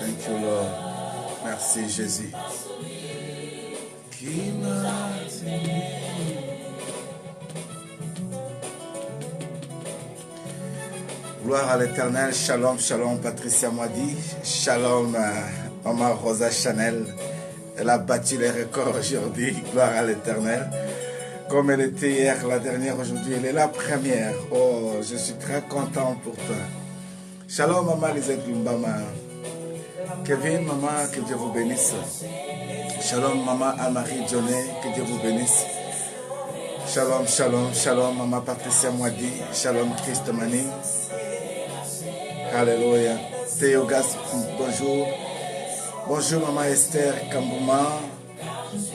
Thank you, Lord. Merci, Jésus. Qui m'a aimé. Gloire à l'Éternel. Shalom, shalom, Patricia Moadi. Shalom, Maman Rosa Chanel. Elle a battu les records aujourd'hui. Gloire à l'Éternel. Comme elle était hier, la dernière, aujourd'hui, elle est la première. Oh, je suis très content pour toi. Shalom, Maman Lisette Lumbama. Kevin, Maman, que Dieu vous bénisse. Shalom, Maman Anne-Marie Dionnet, que Dieu vous bénisse. Shalom, shalom, shalom, Maman Patricia Moadi. Shalom, Christ Mani. Alléluia. Théogas, bonjour. Bonjour, Maman Esther Kambouma.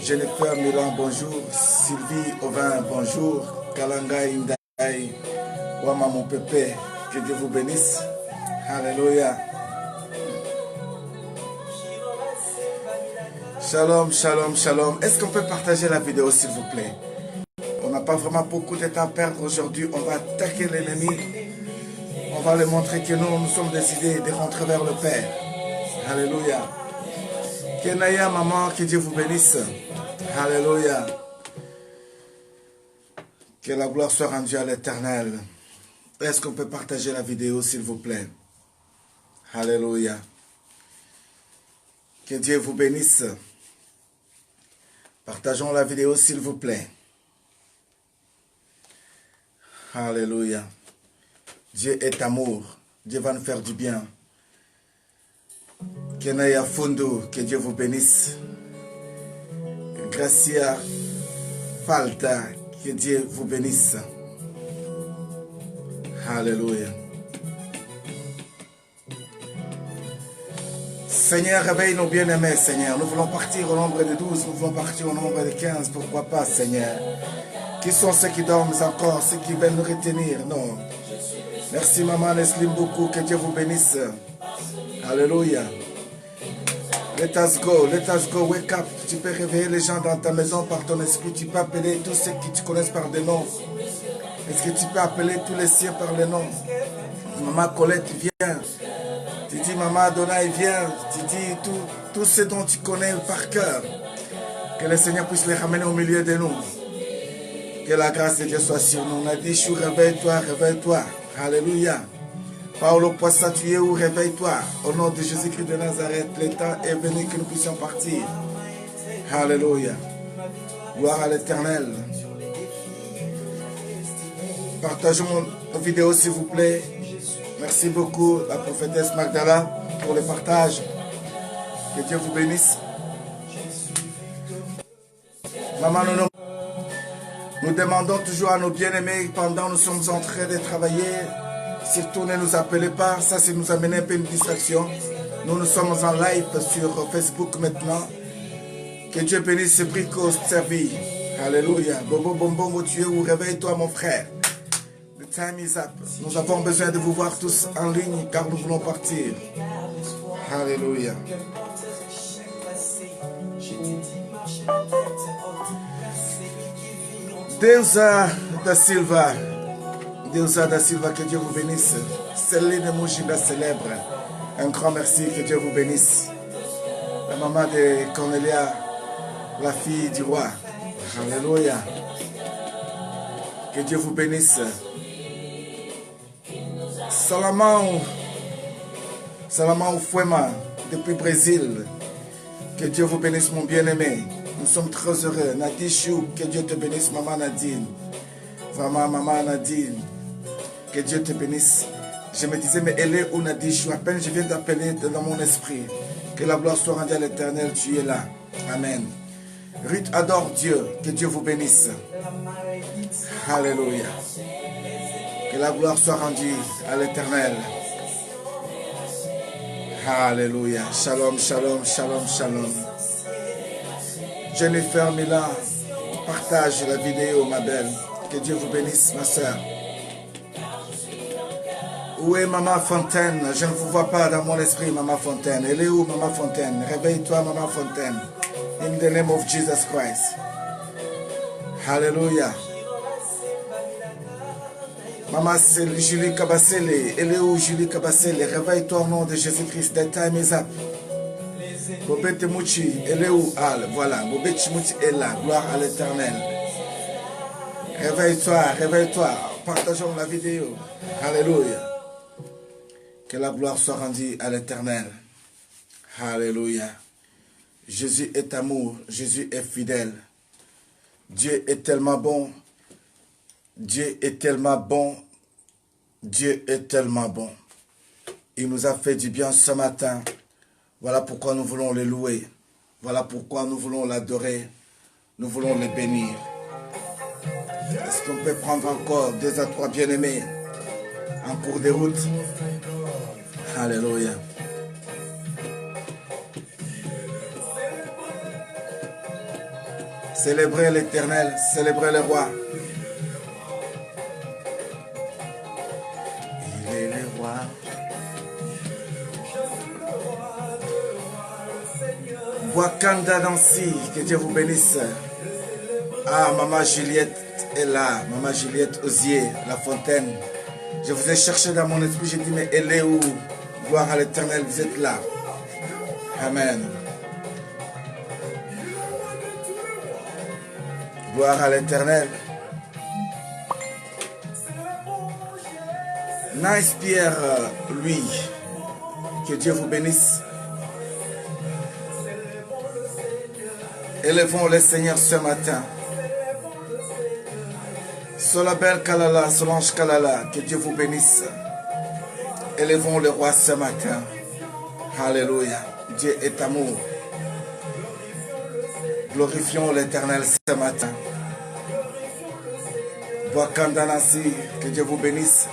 Jennifer Milan, bonjour. Sylvie Auvin, bonjour. Kalanga Indaï. Wama mon pépé, que Dieu vous bénisse. Alléluia. Shalom, shalom, shalom. Est-ce qu'on peut partager la vidéo, s'il vous plaît? On n'a pas vraiment beaucoup de temps à perdre aujourd'hui. On va attaquer l'ennemi. On va lui montrer que nous sommes décidés de rentrer vers le Père. Alléluia. Kenaya, maman, que Dieu vous bénisse. Alléluia. Que la gloire soit rendue à l'Éternel. Est-ce qu'on peut partager la vidéo, s'il vous plaît? Alléluia. Que Dieu vous bénisse. Partageons la vidéo, s'il vous plaît. Alléluia. Dieu est amour. Dieu va nous faire du bien. Kenaya Fundo, que Dieu vous bénisse. Gracia Falta, que Dieu vous bénisse. Alléluia. Seigneur, réveille nos bien-aimés, Seigneur. Nous voulons partir au nombre de 12, nous voulons partir au nombre de 15, pourquoi pas, Seigneur. Qui sont ceux qui dorment encore, ceux qui veulent nous retenir? Non. Merci, Maman Neslim beaucoup, que Dieu vous bénisse. Alléluia. Let us go, wake up. Tu peux réveiller les gens dans ta maison par ton esprit. Tu peux appeler tous ceux qui te connaissent par des noms. Est-ce que tu peux appeler tous les siens par les noms? Maman Colette, viens. Tu dis, Maman Adonai, viens. Tu dis tout ce dont tu connais par cœur. Que le Seigneur puisse les ramener au milieu de nous. Que la grâce de Dieu soit sur nous. On a dit, chou, réveille-toi, réveille-toi. Alléluia. Paolo Poissa, tu es où? Réveille-toi. Au nom de Jésus-Christ de Nazareth, le temps est venu que nous puissions partir. Alléluia. Gloire à l'Éternel. Partageons nos vidéos, s'il vous plaît. Merci beaucoup, la prophétesse Magdala, pour le partage. Que Dieu vous bénisse. Maman, nous demandons toujours à nos bien-aimés, pendant que nous sommes en train de travailler, surtout ne nous appelez pas, ça c'est nous amener un peu une distraction. Nous sommes en live sur Facebook maintenant. Que Dieu bénisse ce brico servi. Alléluia. Bobo Bombongo, tu es où? Réveille-toi mon frère. The time is up. Nous avons besoin de vous voir tous en ligne car nous voulons partir. Alléluia. Deusa da Silva. Deusa da Silva, que Dieu vous bénisse. Céline Moujinda célèbre. Un grand merci, que Dieu vous bénisse. La maman de Cornelia, la fille du roi. Alléluia. Que Dieu vous bénisse. Salamão Fuema, depuis Brésil. Que Dieu vous bénisse, mon bien-aimé. Nous sommes très heureux. Nadishou, que Dieu te bénisse, maman Nadine. Vraiment, maman Nadine. Que Dieu te bénisse. Je me disais, mais elle est où Nadishou? À peine je viens d'appeler dans mon esprit. Que la gloire soit rendue à l'Éternel, tu es là. Amen. Ruth adore Dieu. Que Dieu vous bénisse. Alléluia. Que la gloire soit rendue à l'Éternel. Alléluia. Shalom, shalom, shalom, shalom. Jennifer Milan, partage la vidéo, ma belle. Que Dieu vous bénisse, ma soeur. Où est Maman Fontaine? Je ne vous vois pas dans mon esprit, Maman Fontaine. Elle est où, Maman Fontaine? Réveille-toi, Maman Fontaine. In the name of Jesus Christ. Alléluia. Maman Julie Kabasele, elle est où Julie Kabasele? Réveille-toi au nom de Jésus-Christ. The time is up. Bobette Mouchi, elle est où? Ah, voilà, Bobette Mouchi est là. Gloire à l'Éternel. Réveille-toi, réveille-toi. Partageons la vidéo. Alléluia. Que la gloire soit rendue à l'Éternel. Alléluia. Jésus est amour, Jésus est fidèle. Dieu est tellement bon. Dieu est tellement bon. Dieu est tellement bon. Il nous a fait du bien ce matin. Voilà pourquoi nous voulons le louer. Voilà pourquoi nous voulons l'adorer. Nous voulons le bénir. Est-ce qu'on peut prendre encore 2 à 3 bien-aimés en cours de route? Alléluia. Célébrez l'Éternel, célébrez le roi. Il est le roi. Wakanda Nancy, que Dieu vous bénisse. Ah, Maman Juliette est là. Maman Juliette Osier, La Fontaine. Je vous ai cherché dans mon esprit, j'ai dit, mais elle est où? Gloire à l'Éternel, vous êtes là. Amen. Gloire à l'Éternel. Nice Pierre, lui. Que Dieu vous bénisse. Élevons le Seigneur ce matin. Solabel Kalala, Solange Kalala, que Dieu vous bénisse. Élevons le roi ce matin. Alléluia. Dieu est amour. Glorifions l'Éternel ce matin. Wakandanasi, que Dieu vous bénisse.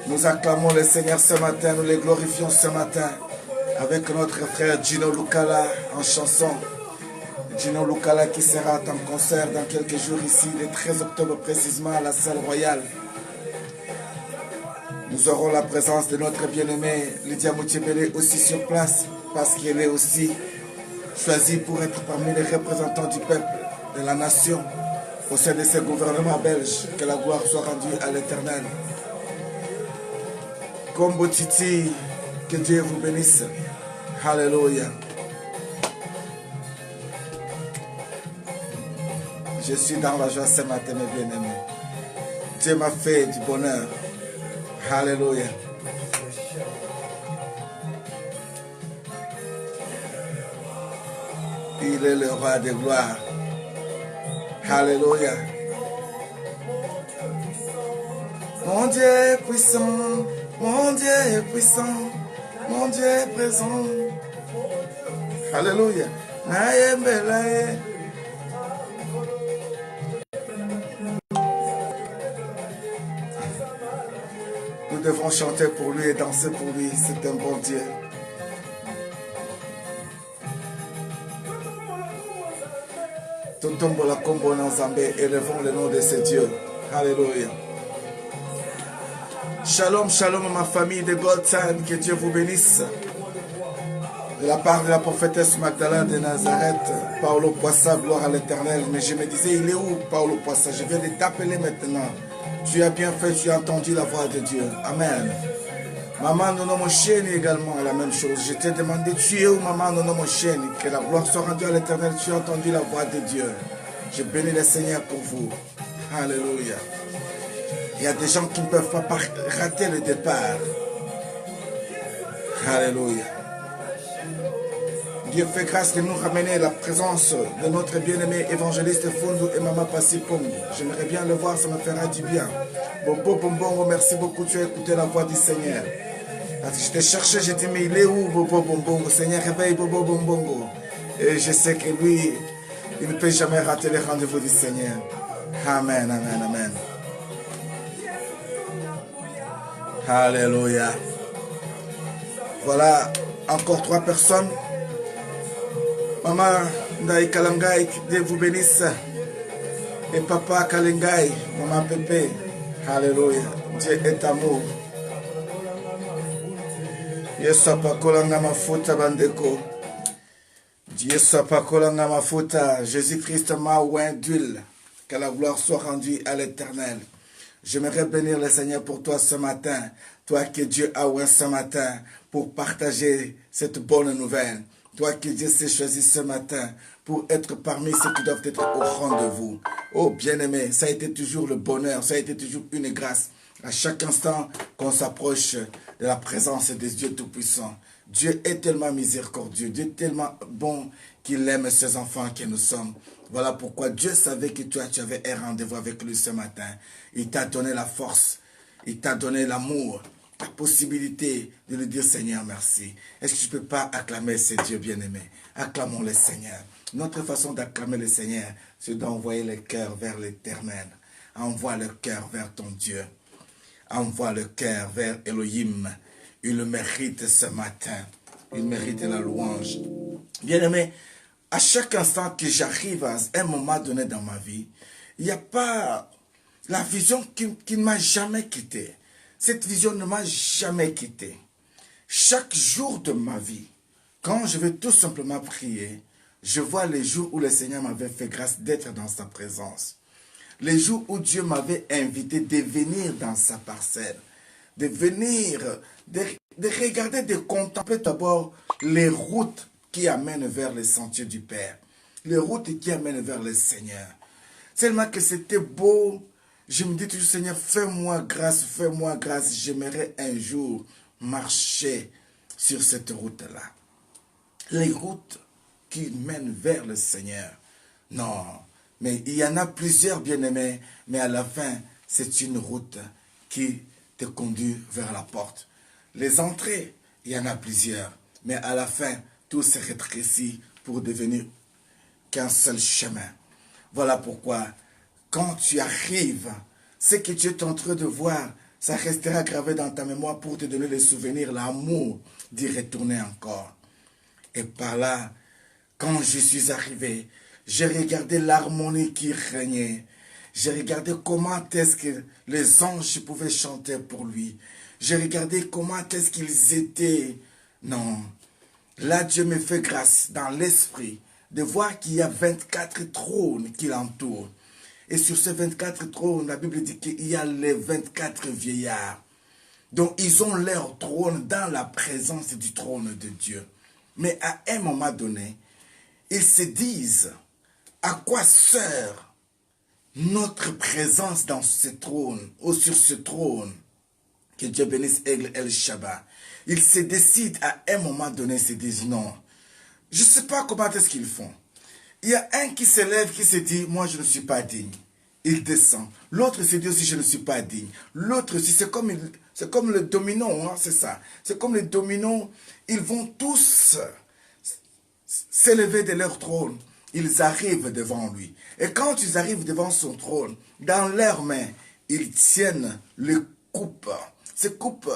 Nous acclamons le Seigneur ce matin, nous les glorifions ce matin avec notre frère Gino Lukala en chanson. Gino Lukala qui sera en concert dans quelques jours ici, le 13 octobre précisément à la salle royale. Nous aurons la présence de notre bien-aimé Lydia Moutiébélé aussi sur place parce qu'elle est aussi choisie pour être parmi les représentants du peuple, de la nation, au sein de ce gouvernement belge. Que la gloire soit rendue à l'Éternel. Combo Titi, que Dieu vous bénisse. Alléluia. Je suis dans la joie ce matin, mes bien-aimés. Dieu m'a fait du bonheur. Alléluia. Il est le roi de gloire. Alléluia. Mon Dieu est puissant. Mon Dieu est puissant. Mon Dieu est présent. Alléluia. Nous devons chanter pour lui et danser pour lui. C'est un bon Dieu. Totombola Kombo Nanzambé, élevons le nom de ce Dieu. Alléluia. Shalom, shalom à ma famille de Gold Time, que Dieu vous bénisse. De la part de la prophétesse Magdala de Nazareth, Paolo Poissa, gloire à l'Éternel. Mais je me disais, il est où Paolo Poissa? Je viens de t'appeler maintenant. Tu as bien fait, tu as entendu la voix de Dieu. Amen. Maman Nono Mosheni également, la même chose. Je t'ai demandé, tu es où Maman Nono Mosheni? Que la gloire soit rendue à l'Éternel, tu as entendu la voix de Dieu. Je bénis le Seigneur pour vous. Alléluia. Il y a des gens qui ne peuvent pas rater le départ. Alléluia. Dieu fait grâce de nous ramener à la présence de notre bien-aimé évangéliste Fundu et Maman Passi Pongo. J'aimerais bien le voir, ça me fera du bien. Bobo Bombongo, merci beaucoup, tu as écouté la voix du Seigneur. Parce que je t'ai cherché, j'ai dit, mais il est où Bobo Bombongo? Seigneur, réveille Bobo Bombongo. Et je sais que lui, il ne peut jamais rater les rendez-vous du Seigneur. Amen, amen, amen. Alléluia. Voilà, encore 3 personnes. Maman Ndaï Kalangai, que Dieu vous bénisse. Et Papa Kalengai, Maman Pépé. Alléluia. Dieu est amour. Yesu Pakolanga Mafuta Bandeko. Yesu Pakolanga Mafuta. Jésus-Christ m'a oint d'huile. Que la gloire soit rendue à l'Éternel. J'aimerais bénir le Seigneur pour toi ce matin. Toi que Dieu a ouvert ce matin pour partager cette bonne nouvelle. Toi que Dieu s'est choisi ce matin pour être parmi ceux qui doivent être au rendez-vous. Oh bien-aimé, ça a été toujours le bonheur, ça a été toujours une grâce. À chaque instant qu'on s'approche de la présence des dieux tout-puissants. Dieu est tellement miséricordieux, Dieu est tellement bon qu'il aime ses enfants que nous sommes. Voilà pourquoi Dieu savait que toi, tu avais un rendez-vous avec lui ce matin. Il t'a donné la force, il t'a donné l'amour, la possibilité de lui dire Seigneur, merci. Est-ce que tu ne peux pas acclamer ces dieux bien-aimés? Acclamons le Seigneur. Notre façon d'acclamer le Seigneur, c'est d'envoyer le cœur vers l'Éternel. Envoie le cœur vers ton Dieu. Envoie le cœur vers Elohim. Il le mérite ce matin. Il mérite la louange. Bien-aimé, à chaque instant que j'arrive à un moment donné dans ma vie, il n'y a pas la vision qui ne m'a jamais quitté. Cette vision ne m'a jamais quitté. Chaque jour de ma vie, quand je vais tout simplement prier, je vois les jours où le Seigneur m'avait fait grâce d'être dans sa présence. Les jours où Dieu m'avait invité de venir dans sa parcelle, de venir, de regarder, de contempler d'abord les routes qui amènent vers les sentiers du Père, les routes qui amènent vers le Seigneur. Seulement que c'était beau, je me dis toujours, Seigneur, fais-moi grâce, j'aimerais un jour marcher sur cette route-là. Les routes qui mènent vers le Seigneur. Non, mais il y en a plusieurs bien-aimés, mais à la fin, c'est une route qui te conduit vers la porte. Les entrées, il y en a plusieurs, mais à la fin, tout se rétrécit pour devenir qu'un seul chemin. Voilà pourquoi, quand tu arrives, ce que tu es en train de voir, ça restera gravé dans ta mémoire pour te donner le souvenir, l'amour d'y retourner encore. Et par là, quand je suis arrivé, j'ai regardé l'harmonie qui régnait. J'ai regardé comment est-ce que les anges pouvaient chanter pour lui. J'ai regardé comment est-ce qu'ils étaient. Non. Là, Dieu me fait grâce dans l'esprit de voir qu'il y a 24 trônes qui l'entourent. Et sur ces 24 trônes, la Bible dit qu'il y a les 24 vieillards. Donc, ils ont leur trône dans la présence du trône de Dieu. Mais à un moment donné, ils se disent, à quoi sert notre présence dans ce trône, ou sur ce trône? Que Dieu bénisse Aigle El Shabbat. Ils se décident à un moment donné, se disent non. Je ne sais pas comment est-ce qu'ils font. Il y a un qui se lève, qui se dit, moi je ne suis pas digne. Il descend. L'autre se dit aussi, je ne suis pas digne. L'autre aussi, c'est comme le domino, hein, c'est ça. C'est comme les dominos, ils vont tous s'élever de leur trône. Ils arrivent devant lui. Et quand ils arrivent devant son trône, dans leurs mains, ils tiennent les coupes. Ces coupes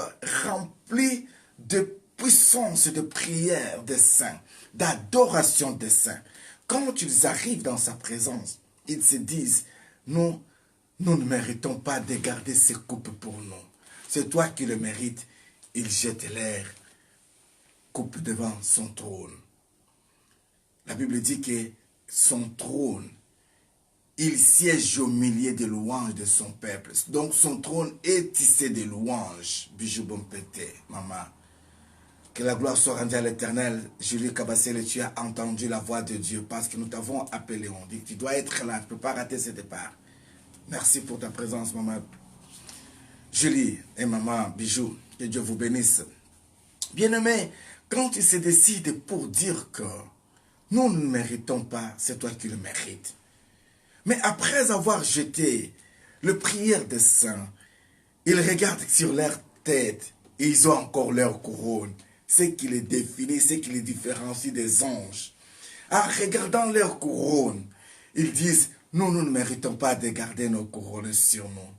remplies de puissance, de prière des saints, d'adoration des saints. Quand ils arrivent dans sa présence, ils se disent, nous ne méritons pas de garder ces coupes pour nous. C'est toi qui le mérites. Ils jettent l'air, coupe devant son trône. La Bible dit que son trône, il siège au milieu des louanges de son peuple. Donc son trône est tissé de louanges. Bijou bon pété, maman. Que la gloire soit rendue à l'Éternel. Julie Kabassel, tu as entendu la voix de Dieu parce que nous t'avons appelé. On dit que tu dois être là, tu ne peux pas rater ce départ. Merci pour ta présence, maman. Julie et maman Bijou, que Dieu vous bénisse. Bien-aimé, quand tu se décides pour dire que nous ne méritons pas, c'est toi qui le mérites. Mais après avoir jeté le prière des saints, ils regardent sur leur tête et ils ont encore leur couronne. Ce qui les définit, ce qui les différencie des anges. En regardant leur couronne, ils disent, nous ne méritons pas de garder nos couronnes sur nous.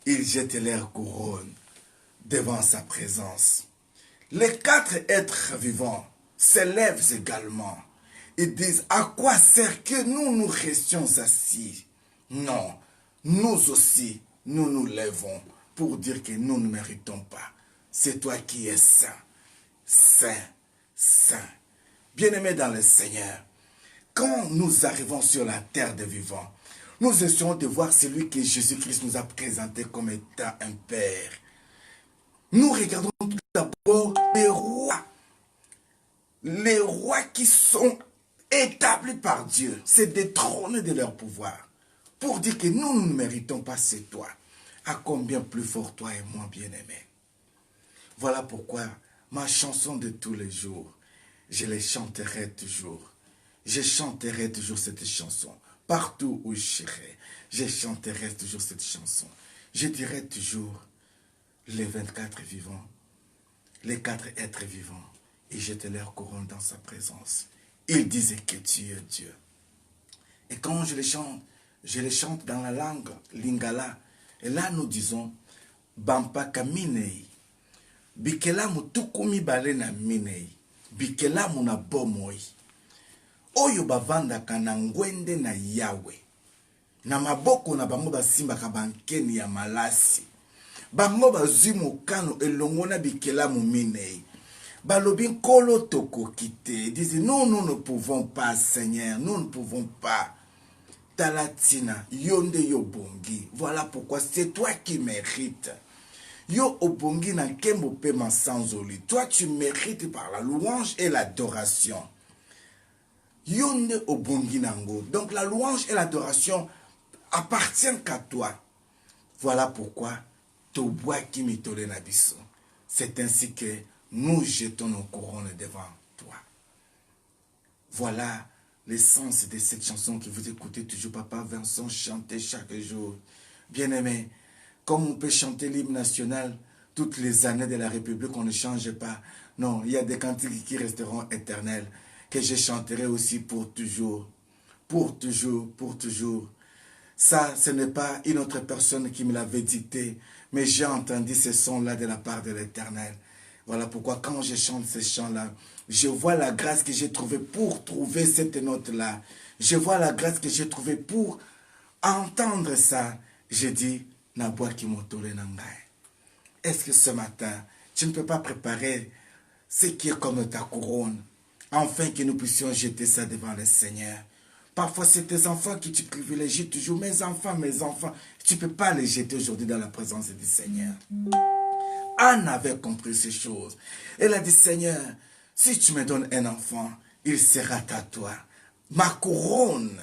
Ils jettent leur couronne devant sa présence. Les 4 êtres vivants s'élèvent également. Ils disent, à quoi sert que nous restions assis? Non, nous aussi, nous nous lèvons pour dire que nous ne méritons pas. C'est toi qui es saint, saint, saint. Bien-aimé dans le Seigneur, quand nous arrivons sur la terre des vivants, Nous essayons de voir celui que Jésus-Christ nous a présenté comme étant un Père. Nous regardons tout d'abord les rois qui sont établis par Dieu, c'est détrônés de leur pouvoir, pour dire que nous ne méritons pas, c'est toi. À combien plus fort toi et moi, bien-aimé. Voilà pourquoi ma chanson de tous les jours, je les chanterai toujours. Je chanterai toujours cette chanson. Partout où je serai, je chanterai toujours cette chanson. Je dirai toujours les 24 vivants, les 4 êtres vivants, et jeter leur couronne dans sa présence. Ils disaient que tu es Dieu. Et quand je les chante dans la langue lingala. Et là nous disons, Bampaka minei, bikela mutukumi balena minei, bikela muna bomoi. Oyo bavandaka na ngwende na Yahweh. Na maboko na bango basimbaka bankeni ya malasi. Bango bazwi mokano elongo na bikelamu minei. Balobi nkolo tokokite. Disent non, nous ne pouvons pas, Seigneur. Nous ne pouvons pas. Talatina, yonde yo bongi. Voilà pourquoi c'est toi qui mérites. Yo obongi na kembo pema sans oli. Toi tu mérites par la louange et l'adoration. Yonde obongi nango. Donc la louange et l'adoration appartiennent qu'à toi. Voilà pourquoi toboa ki mitole na biso. C'est ainsi que nous jetons nos couronnes devant toi. Voilà l'essence de cette chanson que vous écoutez toujours, Papa Vincent, chanter chaque jour. Bien-aimé, comme on peut chanter l'hymne national toutes les années de la République, on ne change pas. Non, il y a des cantiques qui resteront éternels, que je chanterai aussi pour toujours. Pour toujours, pour toujours. Ça, ce n'est pas une autre personne qui me l'avait dicté, mais j'ai entendu ce son-là de la part de l'Éternel. Voilà pourquoi quand je chante ces chants-là, je vois la grâce que j'ai trouvée pour trouver cette note-là. Je vois la grâce que j'ai trouvée pour entendre ça. Je dis, Naboa Kimotole Nangai. Est-ce que ce matin, tu ne peux pas préparer ce qui est comme ta couronne, afin que nous puissions jeter ça devant le Seigneur? Parfois, c'est tes enfants qui tu privilégies toujours. Mes enfants, tu ne peux pas les jeter aujourd'hui dans la présence du Seigneur. Anne avait compris ces choses. Elle a dit, Seigneur, si tu me donnes un enfant, il sera à toi. Ma couronne.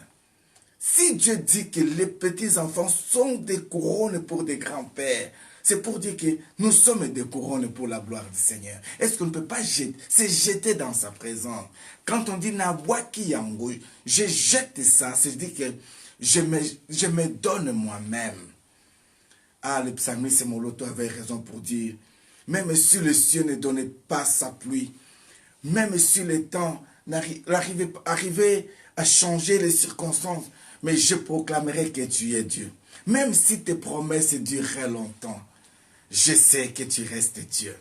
Si Dieu dit que les petits-enfants sont des couronnes pour des grands-pères, c'est pour dire que nous sommes des couronnes pour la gloire du Seigneur. Est-ce qu'on ne peut pas se jeter dans sa présence? Quand on dit Nabwaki Yango, je jette ça, c'est-à-dire que je me donne moi-même. Ah, le psalmiste Moloto avait raison pour dire, même si le ciel ne donnait pas sa pluie, même si le temps arrivait à changer les circonstances, mais je proclamerai que tu es Dieu. Même si tes promesses dureraient longtemps, je sais que tu restes Dieu.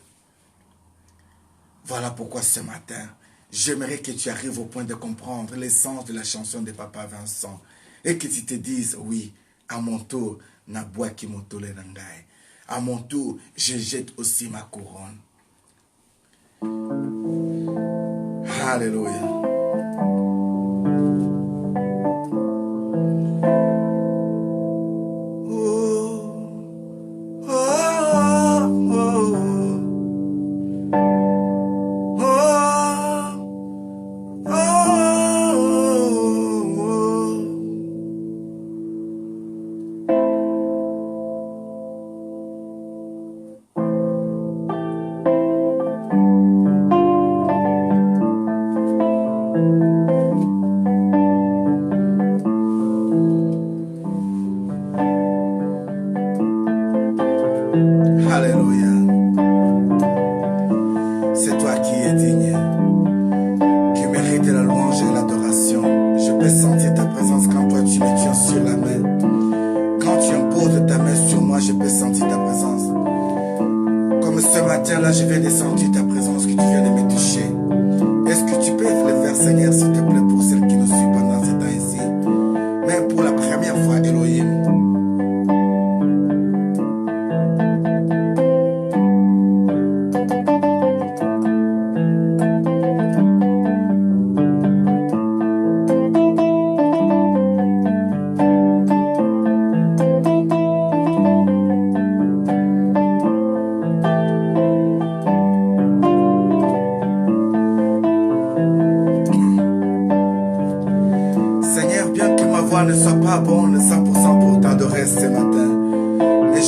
Voilà pourquoi ce matin, j'aimerais que tu arrives au point de comprendre l'essence de la chanson de Papa Vincent et que tu te dises, oui, à mon tour, Naboa Kimotole Nangai. À mon tour, je jette aussi ma couronne. Alléluia.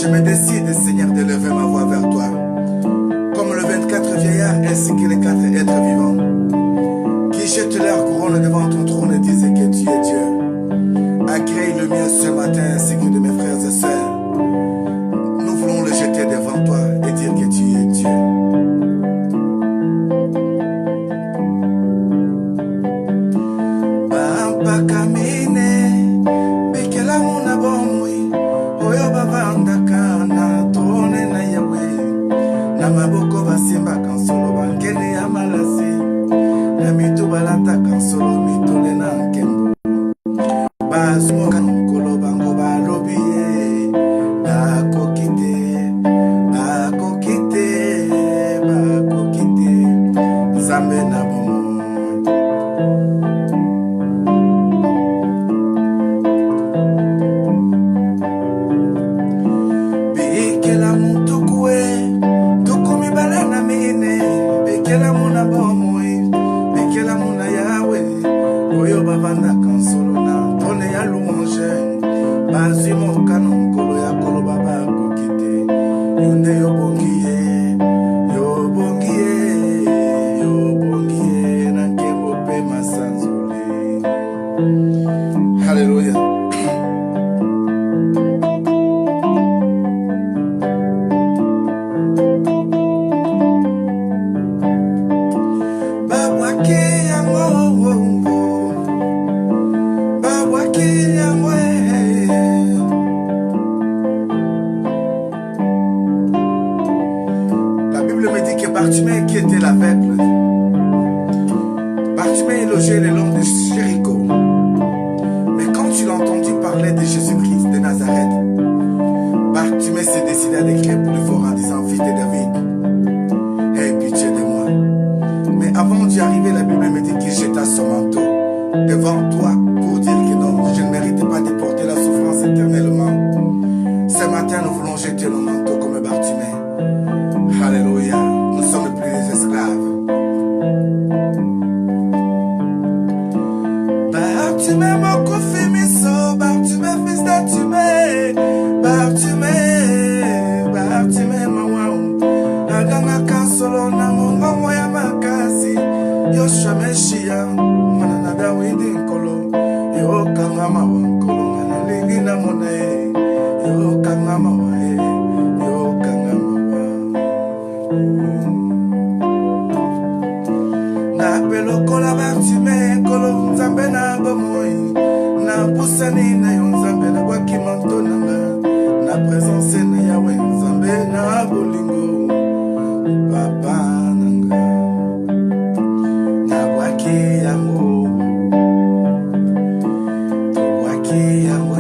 Je me décide, Seigneur, de lever ma voix vers toi. Comme le 24 vieillards ainsi que les 4 êtres vivants qui jettent leur couronne devant ton trône et disent que tu es Dieu. Accueille le mien ce matin ainsi que de mes frères et sœurs. Nous voulons le jeter devant toi et dire que tu es Dieu. Bampa kamine, bekela muna bomwi, oyo bavanda kana, trone na Yahweh. Na maboko basimba kansolo bankene ya malasi, na mitu balata kansolo mitole na nkembo. Bazumo kankolo bango balobiye, bakokite, bakokite, bakokite, zambe na bomo. Bekela mutukue, tukumi balana mine, bekela muna bomwe, bekela muna Yahweh, oyo bavanda kansolo na tone ya louange, bazimo kanon kolo ya kolo baba kokite, yonde yobongiye, yobongiye, yobongiye, na kembo pe masanzuli. Hallelujah. La Bible me dit que Bartimée qui était l'aveugle, Bartimée logeait le long de Jéricho. Mais quand il a entendu parler de Jésus-Christ de Nazareth, Bartimée s'est décidé à décrire plus fort en disant: Fils de David, aie pitié de moi. Mais avant d'y arriver, la Bible me dit qu'il jeta son manteau devant toi pour dire que non, je ne mérite pas de porter la souffrance éternellement. Ce matin, nous voulons jeter nos manteaux comme Bartimée. Alléluia, nous ne sommes plus des esclaves. Bartimée, mon koufi miso, Bartimée, fils de Timée, Bartimée, Bartimée, mawaou, aganga kansolo na mongo moya makasi, Yoshua Meshia, manana Dawidi nkolo, yo kanga mawa nkolo, manalingi na monae, yo kanga mawa, yo kanga mawa. Na pelokola Bartimée, kolo nzambe na bomoi, na pusani na yo nzambe na bwaki manto nanga, na présence na Yahweh nzambe na bolingo, papa nanga, na bwaki yango, to bwaki yango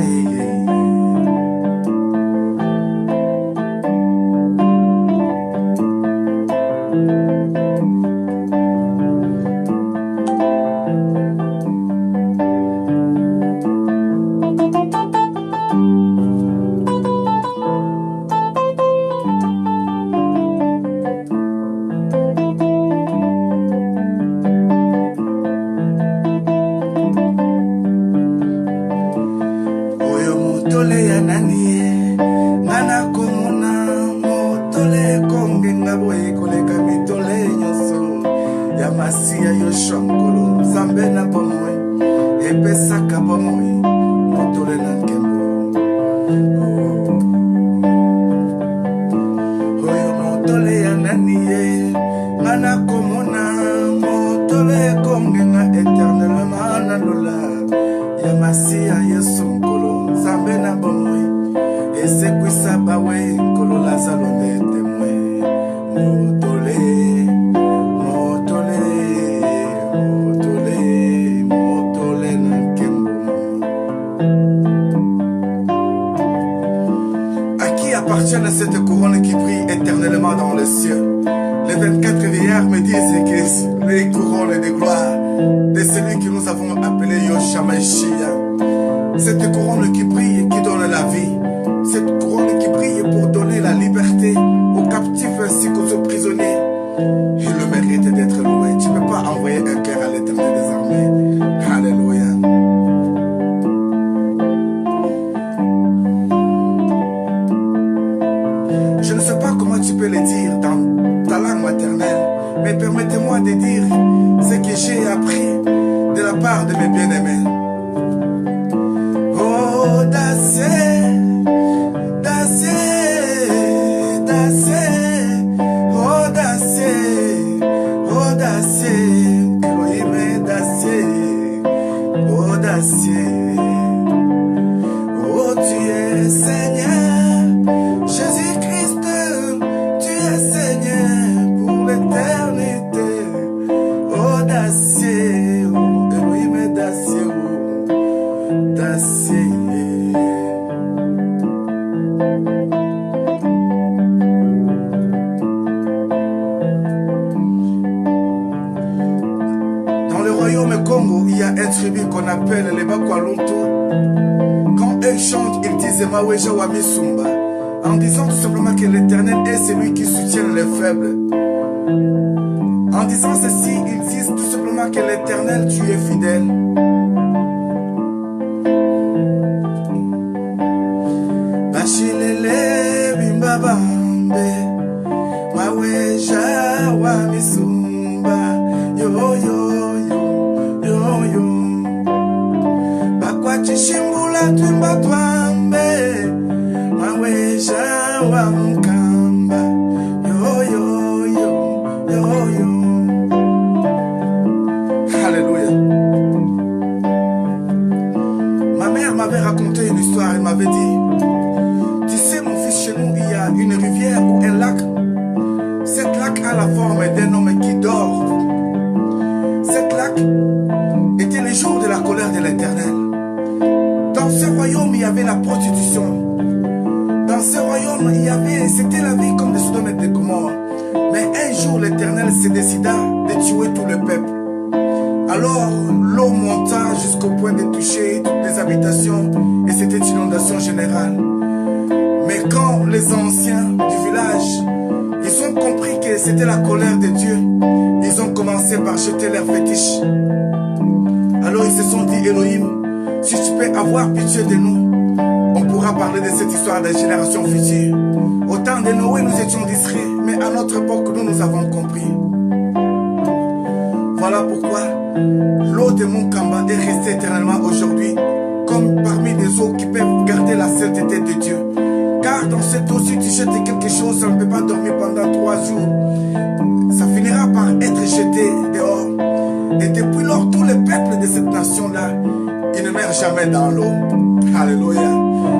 motole ya nani ngana komona motole konge ngaboye koleka mitole nyonso ya masia Yoshua nkolo nzambe na bomoi epesaka bomoi motole na nkembo oyo motole ya nani ngana komona motole konge nga éternellement na lola ya masia Yesu nkolo nzambe na bomoi esekwisa bawe nkolo Lazaro nde temwe motole motole motole motole na nkembo. À qui appartient cette couronne qui brille éternellement dans le ciel? Les 24 vieillards me disent que les couronnes de gloire de celui que nous avons appelé Yoshua Meshia. Cette couronne qui brille, qui donne la vie. Cette couronne qui brille pour donner la liberté aux captifs ainsi qu'aux prisonniers. Il le mérite d'être loué. Tu ne peux pas envoyer un cœur à l'Éternel des armées. Alléluia. Dans le royaume Congo, il y a un tribu qu'on appelle les Bakwalonto. Quand eux chantent, ils disent Maweja Wamisumba, en disant tout simplement que l'Éternel est celui qui soutient les faibles. En disant ceci, ils disent tout simplement que l'Éternel, tu es fidèle. Bachilele bimbabambe, Maweja Wamisumba, yo yo yo yo yo. Bakwachishimbula twimba twambe, Maweja Wamukamba, yo yo yo yo yo. Alléluia. Ma mère m'avait raconté une histoire, elle m'avait dit, tu sais mon fils, chez nous il y a une rivière ou un lac. Cet lac a la forme d'un homme qui dort. Cet lac était le jour de la colère de l'Éternel. Dans ce royaume il y avait la prostitution. Dans ce royaume il y avait, c'était la vie comme de Sodome et de Gomorrhe. Mais un jour l'Éternel se décida de tuer tout le peuple. Alors l'eau monta jusqu'au point de toucher toutes les habitations et c'était une inondation générale. Mais quand les anciens du village, ils ont compris que c'était la colère de Dieu, ils ont commencé par jeter leurs fétiches. Alors ils se sont dit, Elohim, si tu peux avoir pitié de nous, on pourra parler de cette histoire des générations futures. Au temps de Noé, nous étions discrets, mais à notre époque, nous avons compris. Voilà pourquoi l'eau de Mukamba est restée éternellement aujourd'hui comme parmi les eaux qui peuvent garder la sainteté de Dieu. Car dans cette eau, si tu jettes quelque chose, ça ne peut pas dormir pendant 3 jours. Ça finira par être jeté dehors. Et depuis lors, tous les peuples de cette nation-là, ils ne meurent jamais dans l'eau. Alléluia.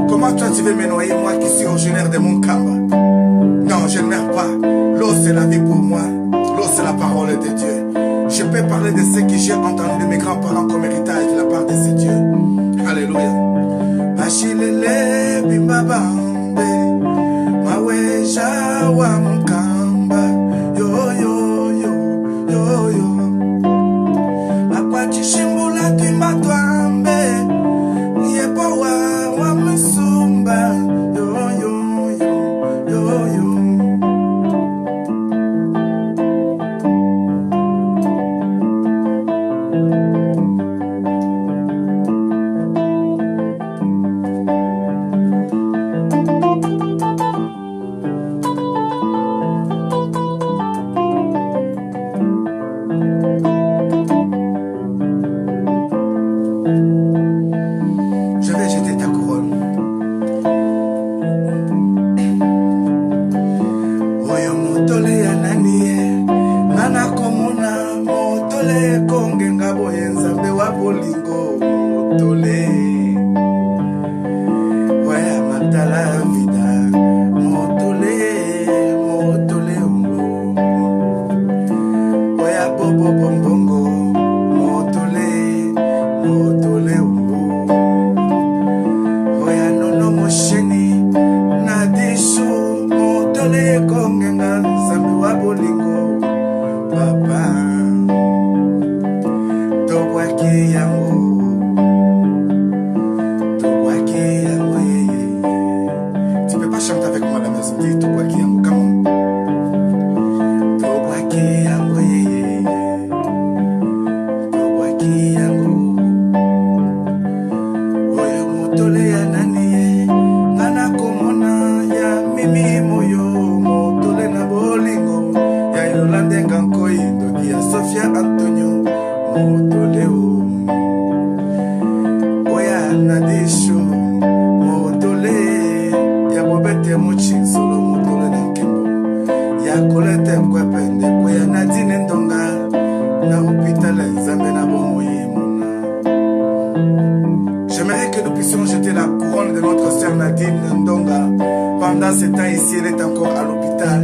Comment toi tu veux me noyer, moi qui suis originaire de Mukamba? Non, je ne meurs pas. L'eau c'est la vie pour moi. L'eau c'est la parole de Dieu. Je peux parler de ce que j'ai entendu de mes grands-parents comme héritage de la part de ces dieux. Alléluia. Bachilele bimbabambe, Maweja Wamukamba, yo yo yo yo yo. Bakwachishimbula twimba twambe, Yepowa Wamisumba, yo yo yo yo yo. J'aimerais que nous puissions jeter la couronne de notre sœur Nadine Ndonga. Pendant ce temps ici, elle est encore à l'hôpital.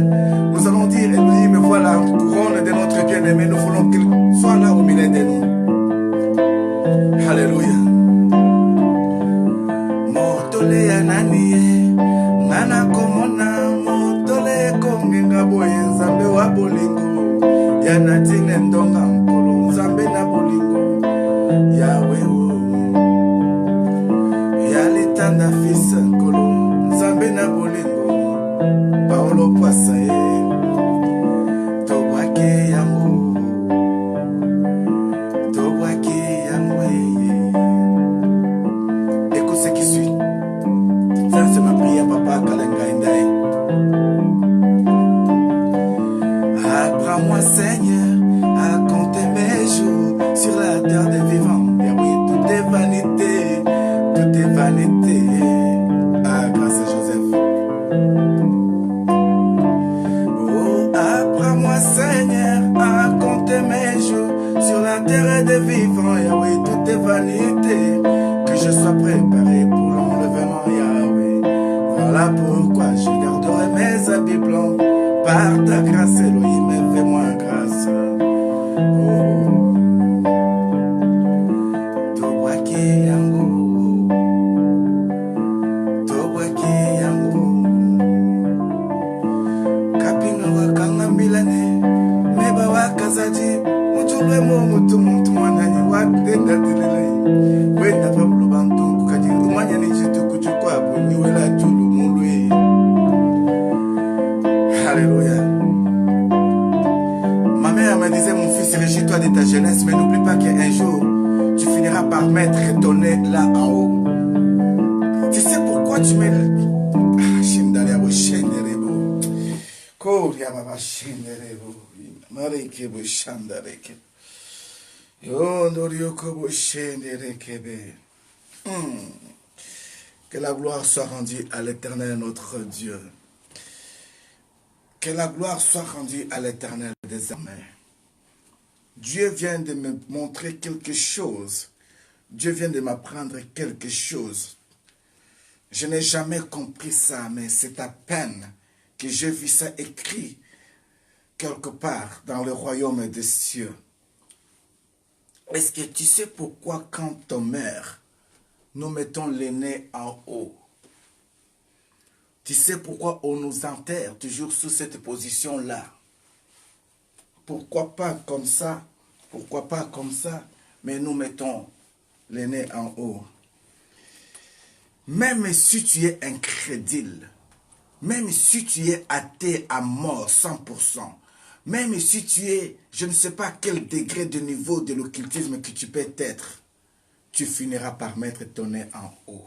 Nous allons dire, Elohim, voilà la couronne de notre bien-aimé. Nous voulons qu'il soit là au milieu de nous. Alléluia. Motole ya nani, ma prière, papa, Kalenga Ndai. Apprends-moi, Seigneur, à compter mes jours sur la terre des vivants. Et oui, tout est vanité, tout est vanité. Ah, grâce à Joseph. Oh, apprends-moi, Seigneur, à compter mes jours sur la terre des vivants. Et oui, tout est vanité. Que je sois préparé pour l'enlèvement, Yahweh. Voilà pourquoi je garderai mes habits blancs. Par ta grâce, Elohim, fais-moi grâce. Oh, Tobwaki yango, Tobwaki yango. Kapino wakanga milane, meba wakazaji, mutule mo mutu wanani watenda tilele. Wenda pablo bantu kukaji, umanya ni jitu kuchukua buni wela julu mulwe. Alléluia. Ma mère me disait, mon fils, réjouis-toi de ta jeunesse, mais n'oublie pas qu'un jour, tu finiras par mettre ton nez là en haut. Tu sais pourquoi tu mets le... Que la gloire soit rendue à l'Éternel, notre Dieu. Que la gloire soit rendue à l'Éternel désormais. Dieu vient de me montrer quelque chose. Dieu vient de m'apprendre quelque chose. Je n'ai jamais compris ça, mais c'est à peine que j'ai vu ça écrit quelque part dans le royaume des cieux. Est-ce que tu sais pourquoi quand on meurt, nous mettons le nez en haut? Tu sais pourquoi on nous enterre toujours sous cette position-là? Pourquoi pas comme ça? Pourquoi pas comme ça? Mais nous mettons le nez en haut. Même si tu es incrédule, même si tu es athée à mort 100%, même si tu es, je ne sais pas quel degré de niveau de l'occultisme que tu peux être, tu finiras par mettre ton nez en haut.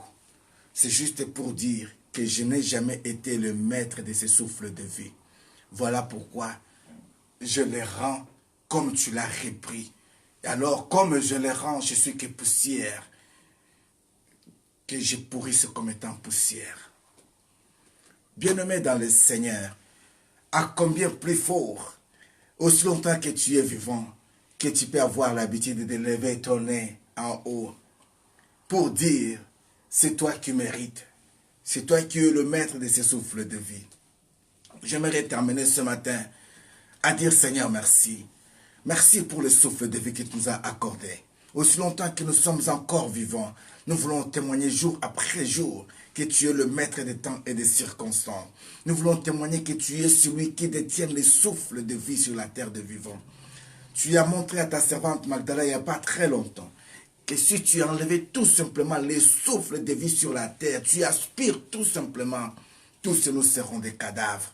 C'est juste pour dire que je n'ai jamais été le maître de ce souffle de vie. Voilà pourquoi je les rends comme tu l'as repris. Et alors, comme je les rends, je suis que poussière, que je pourrisse comme étant poussière. Bien-aimé dans le Seigneur, à combien plus fort, aussi longtemps que tu es vivant, que tu peux avoir l'habitude de lever ton nez en haut, pour dire, c'est toi qui mérites. C'est toi qui es le maître de ce souffle de vie. J'aimerais terminer ce matin à dire Seigneur merci. Merci pour le souffle de vie que tu nous as accordé. Aussi longtemps que nous sommes encore vivants, nous voulons témoigner jour après jour que tu es le maître des temps et des circonstances. Nous voulons témoigner que tu es celui qui détient le souffle de vie sur la terre des vivants. Tu as montré à ta servante Magdala il n'y a pas très longtemps que si tu enlevais tout simplement les souffles de vie sur la terre, tu aspires tout simplement, tous nous serons des cadavres.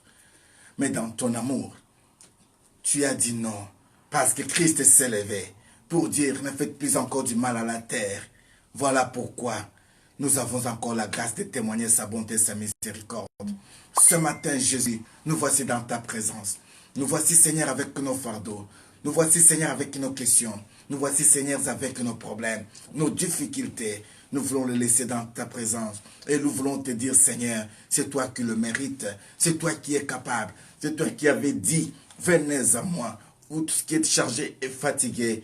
Mais dans ton amour, tu as dit non, parce que Christ s'est levé pour dire ne faites plus encore du mal à la terre. Voilà pourquoi nous avons encore la grâce de témoigner sa bonté et sa miséricorde. Ce matin, Jésus, nous voici dans ta présence. Nous voici, Seigneur, avec nos fardeaux. Nous voici, Seigneur, avec nos questions. Nous voici, Seigneur, avec nos problèmes, nos difficultés. Nous voulons les laisser dans ta présence. Et nous voulons te dire, Seigneur, c'est toi qui le mérites. C'est toi qui es capable. C'est toi qui avais dit, venez à moi, vous tous qui êtes chargés et fatigués.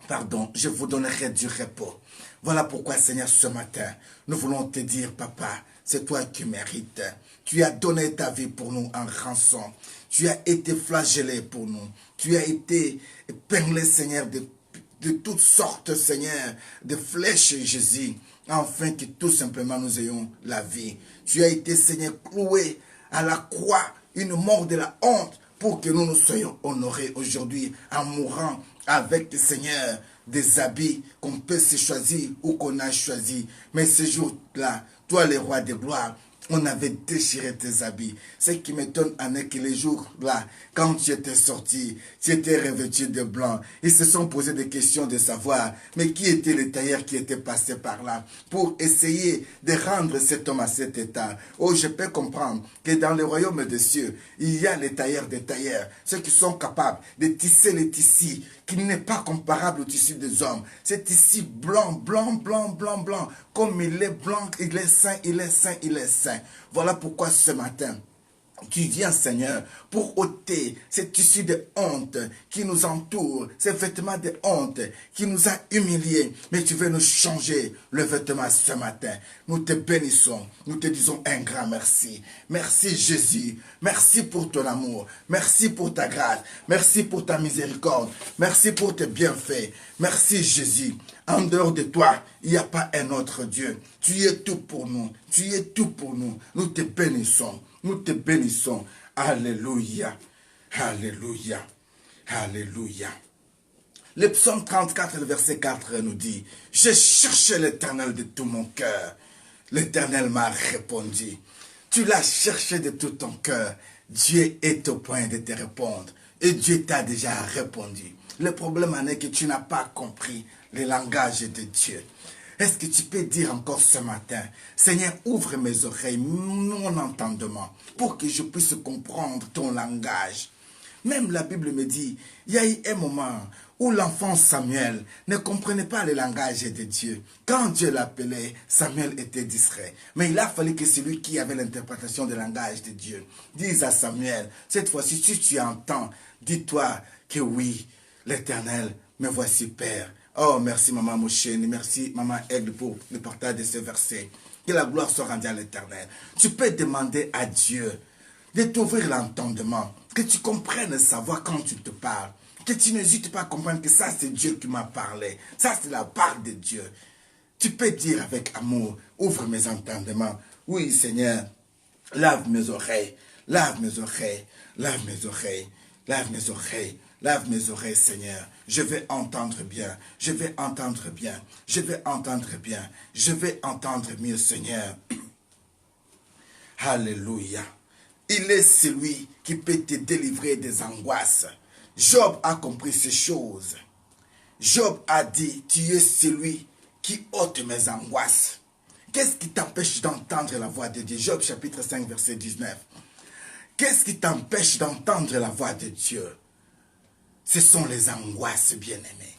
Pardon, je vous donnerai du repos. Voilà pourquoi, Seigneur, ce matin, nous voulons te dire, Papa, c'est toi qui mérites. Tu as donné ta vie pour nous en rançon. Tu as été flagellé pour nous. Tu as été épinglé, Seigneur, de toutes sortes, Seigneur, de flèches, Jésus, afin que tout simplement nous ayons la vie. Tu as été, Seigneur, cloué à la croix, une mort de la honte, pour que nous nous soyons honorés aujourd'hui en mourant avec, Seigneur, des habits qu'on peut se choisir ou qu'on a choisi. Mais ce jour-là, toi, le roi de gloire, On avait déchiré tes habits. Ce qui m'étonne, Anne, que les jours-là, quand tu étais sorti, tu étais revêtu de blanc. Ils se sont posé des questions de savoir, mais qui était le tailleur qui était passé par là pour essayer de rendre cet homme à cet état. Oh, je peux comprendre que dans le royaume des cieux, il y a les tailleurs des tailleurs, ceux qui sont capables de tisser les tissus qui n'est pas comparable au tissu des hommes. C'est tissu blanc, blanc, blanc, blanc, blanc. Comme il est blanc, il est saint, il est saint, il est saint. Voilà pourquoi ce matin, tu viens, Seigneur, pour ôter ce tissu de honte qui nous entoure, ces vêtements de honte qui nous a humiliés. Mais tu veux nous changer le vêtement ce matin. Nous te bénissons, nous te disons un grand merci. Merci Jésus, merci pour ton amour, merci pour ta grâce, merci pour ta miséricorde, merci pour tes bienfaits. Merci Jésus. En dehors de toi, il n'y a pas un autre Dieu. Tu es tout pour nous, tu es tout pour nous. Nous te bénissons. Nous te bénissons. Alléluia. Alléluia. Alléluia. Le psaume 34, le verset 4 nous dit, « J'ai cherché l'Éternel de tout mon cœur. L'Éternel m'a répondu. » Tu l'as cherché de tout ton cœur. Dieu est au point de te répondre. Et Dieu t'a déjà répondu. Le problème en est que tu n'as pas compris le langage de Dieu. Est-ce que tu peux dire encore ce matin, Seigneur, ouvre mes oreilles, mon entendement, pour que je puisse comprendre ton langage. Même la Bible me dit, il y a eu un moment où l'enfant Samuel ne comprenait pas le langage de Dieu. Quand Dieu l'appelait, Samuel était distrait. Mais il a fallu que celui qui avait l'interprétation du langage de Dieu dise à Samuel, cette fois-ci, si tu entends, dis-toi que oui, l'Éternel, me voici Père. Oh, merci Maman Moucheni, merci Maman Aigle pour le partage de ce verset. Que la gloire soit rendue à l'Éternel. Tu peux demander à Dieu de t'ouvrir l'entendement, que tu comprennes sa voix quand tu te parles, que tu n'hésites pas à comprendre que ça c'est Dieu qui m'a parlé, ça c'est la part de Dieu. Tu peux dire avec amour, ouvre mes entendements. Oui Seigneur, lave mes oreilles, lave mes oreilles, lave mes oreilles, lave mes oreilles. Lave mes oreilles, Seigneur. Je vais entendre bien. Je vais entendre bien. Je vais entendre bien. Je vais entendre mieux, Seigneur. Alléluia. Il est celui qui peut te délivrer des angoisses. Job a compris ces choses. Job a dit, tu es celui qui ôte mes angoisses. Qu'est-ce qui t'empêche d'entendre la voix de Dieu? Job chapitre 5, verset 19. Qu'est-ce qui t'empêche d'entendre la voix de Dieu? Ce sont les angoisses, bien-aimés.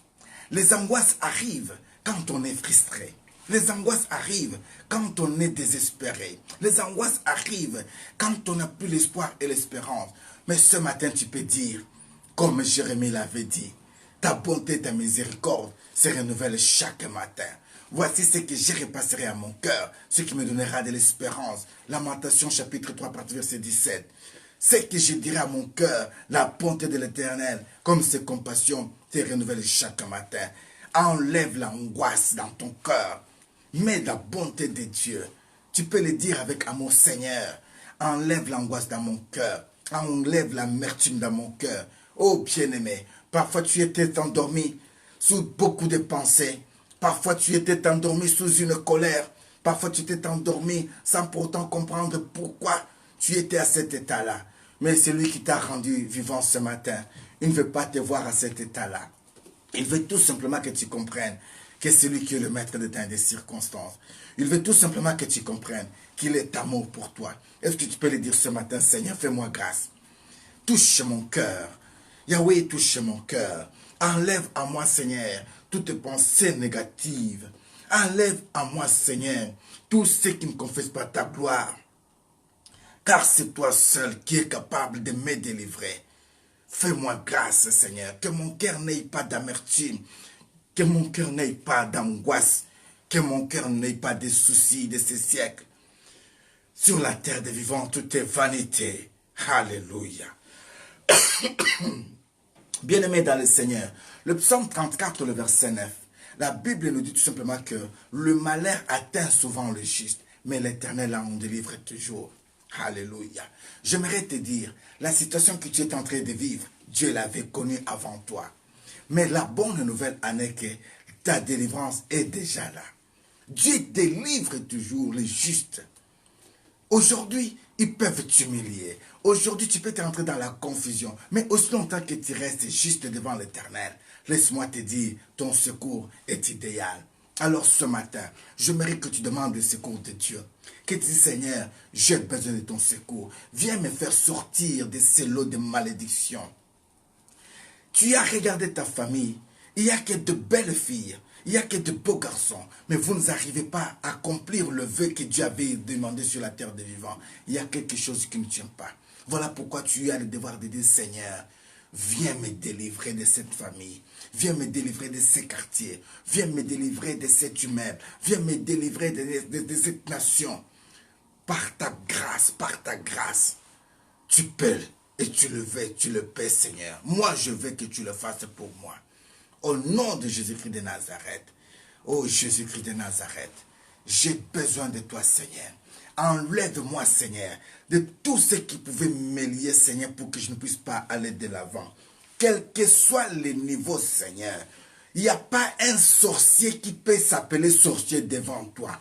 Les angoisses arrivent quand on est frustré. Les angoisses arrivent quand on est désespéré. Les angoisses arrivent quand on n'a plus l'espoir et l'espérance. Mais ce matin, tu peux dire, comme Jérémie l'avait dit, ta bonté et ta miséricorde se renouvellent chaque matin. Voici ce que je repasserai à mon cœur, ce qui me donnera de l'espérance. Lamentation chapitre 3, partie verset 17. C'est que je dirai à mon cœur la bonté de l'Éternel, comme ses compassions te renouvellent chaque matin. Enlève l'angoisse dans ton cœur. Mets la bonté de Dieu. Tu peux le dire avec amour, Seigneur. Enlève l'angoisse dans mon cœur. Enlève l'amertume dans mon cœur. Oh bien-aimé, parfois tu étais endormi sous beaucoup de pensées. Parfois tu étais endormi sous une colère. Parfois tu t'es endormi sans pourtant comprendre pourquoi tu étais à cet état-là. Mais celui qui t'a rendu vivant ce matin, il ne veut pas te voir à cet état-là. Il veut tout simplement que tu comprennes que c'est lui qui est le maître de temps et des circonstances. Il veut tout simplement que tu comprennes qu'il est amour pour toi. Est-ce que tu peux le dire ce matin, Seigneur, fais-moi grâce. Touche mon cœur. Yahweh, touche mon cœur. Enlève à moi, Seigneur, toutes pensées négatives. Enlève à moi, Seigneur, tout ce qui ne confesse pas ta gloire. Car c'est toi seul qui es capable de me délivrer. Fais-moi grâce, Seigneur, que mon cœur n'ait pas d'amertume, que mon cœur n'ait pas d'angoisse, que mon cœur n'ait pas de soucis de ces siècles. Sur la terre des vivants, tout est vanité. Alléluia. Bien-aimés dans le Seigneur, le psaume 34, le verset 9, la Bible nous dit tout simplement que le malheur atteint souvent le juste, mais l'Éternel en délivre toujours. Alléluia. J'aimerais te dire, la situation que tu es en train de vivre, Dieu l'avait connue avant toi. Mais la bonne nouvelle en est que ta délivrance est déjà là. Dieu délivre toujours les justes. Aujourd'hui, ils peuvent t'humilier. Aujourd'hui, tu peux entrer dans la confusion. Mais aussi longtemps que tu restes juste devant l'Éternel, laisse-moi te dire, ton secours est idéal. Alors ce matin, je mérite que tu demandes le secours de Dieu. Que tu dis, Seigneur, j'ai besoin de ton secours. Viens me faire sortir de ces lots de malédiction. Tu as regardé ta famille. Il n'y a que de belles filles. Il n'y a que de beaux garçons. Mais vous n'arrivez pas à accomplir le vœu que Dieu avait demandé sur la terre des vivants. Il y a quelque chose qui ne tient pas. Voilà pourquoi tu as le devoir de dire, Seigneur, viens me délivrer de cette famille. Viens me délivrer de ces quartiers. Viens me délivrer de cet immeuble. Viens me délivrer de cette nation. Par ta grâce, tu peux et tu le veux, tu le paies, Seigneur. Moi, je veux que tu le fasses pour moi. Au nom de Jésus-Christ de Nazareth. Oh Jésus-Christ de Nazareth, j'ai besoin de toi, Seigneur. Enlève-moi, Seigneur, de tout ce qui pouvait me lier, Seigneur, pour que je ne puisse pas aller de l'avant. Quel que soit le niveau, Seigneur, il n'y a pas un sorcier qui peut s'appeler sorcier devant toi.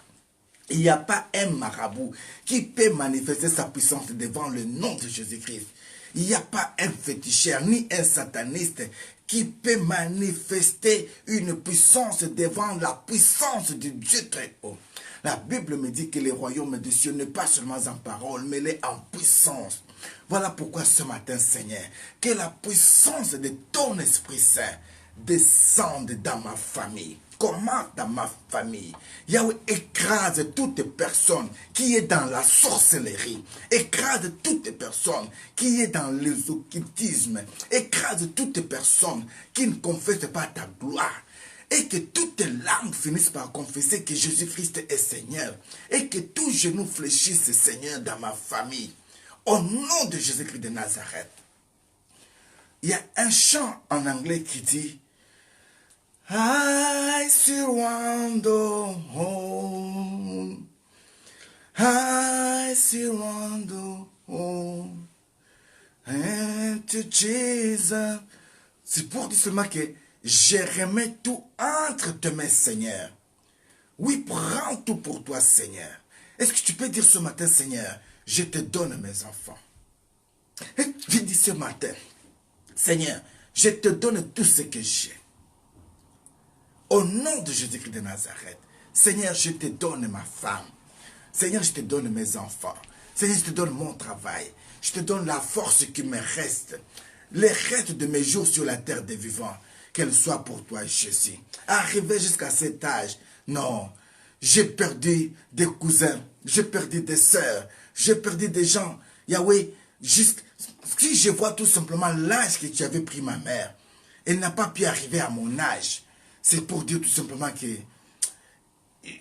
Il n'y a pas un marabout qui peut manifester sa puissance devant le nom de Jésus-Christ. Il n'y a pas un féticheur ni un sataniste qui peut manifester une puissance devant la puissance de Dieu très haut. La Bible me dit que le royaume de Dieu n'est pas seulement en parole, mais il est en puissance. Voilà pourquoi ce matin, Seigneur, que la puissance de ton Esprit Saint descende dans ma famille. Comment dans ma famille? Yahweh écrase toute personne qui est dans la sorcellerie. Écrase toute personne qui est dans l'occultisme. Écrase toute personne qui ne confesse pas ta gloire. Et que toutes les langues finissent par confesser que Jésus-Christ est Seigneur. Et que tous genoux fléchissent, Seigneur, dans ma famille. Au nom de Jésus-Christ de Nazareth. Il y a un chant en anglais qui dit I surrender home. I surrender home. And to Jesus. C'est pour dire seulement que je remets tout entre tes mains, Seigneur. Oui, prends tout pour toi, Seigneur. Est-ce que tu peux dire ce matin, Seigneur, je te donne mes enfants. Et je dis ce matin, Seigneur, je te donne tout ce que j'ai. Au nom de Jésus-Christ de Nazareth, Seigneur, je te donne ma femme. Seigneur, je te donne mes enfants. Seigneur, je te donne mon travail. Je te donne la force qui me reste. Les restes de mes jours sur la terre des vivants. Qu'elle soit pour toi, Jésus. Arrivé jusqu'à cet âge, non. J'ai perdu des cousins. J'ai perdu des sœurs. J'ai perdu des gens. Yahweh, si je vois tout simplement l'âge que tu avais pris ma mère, elle n'a pas pu arriver à mon âge. C'est pour dire tout simplement que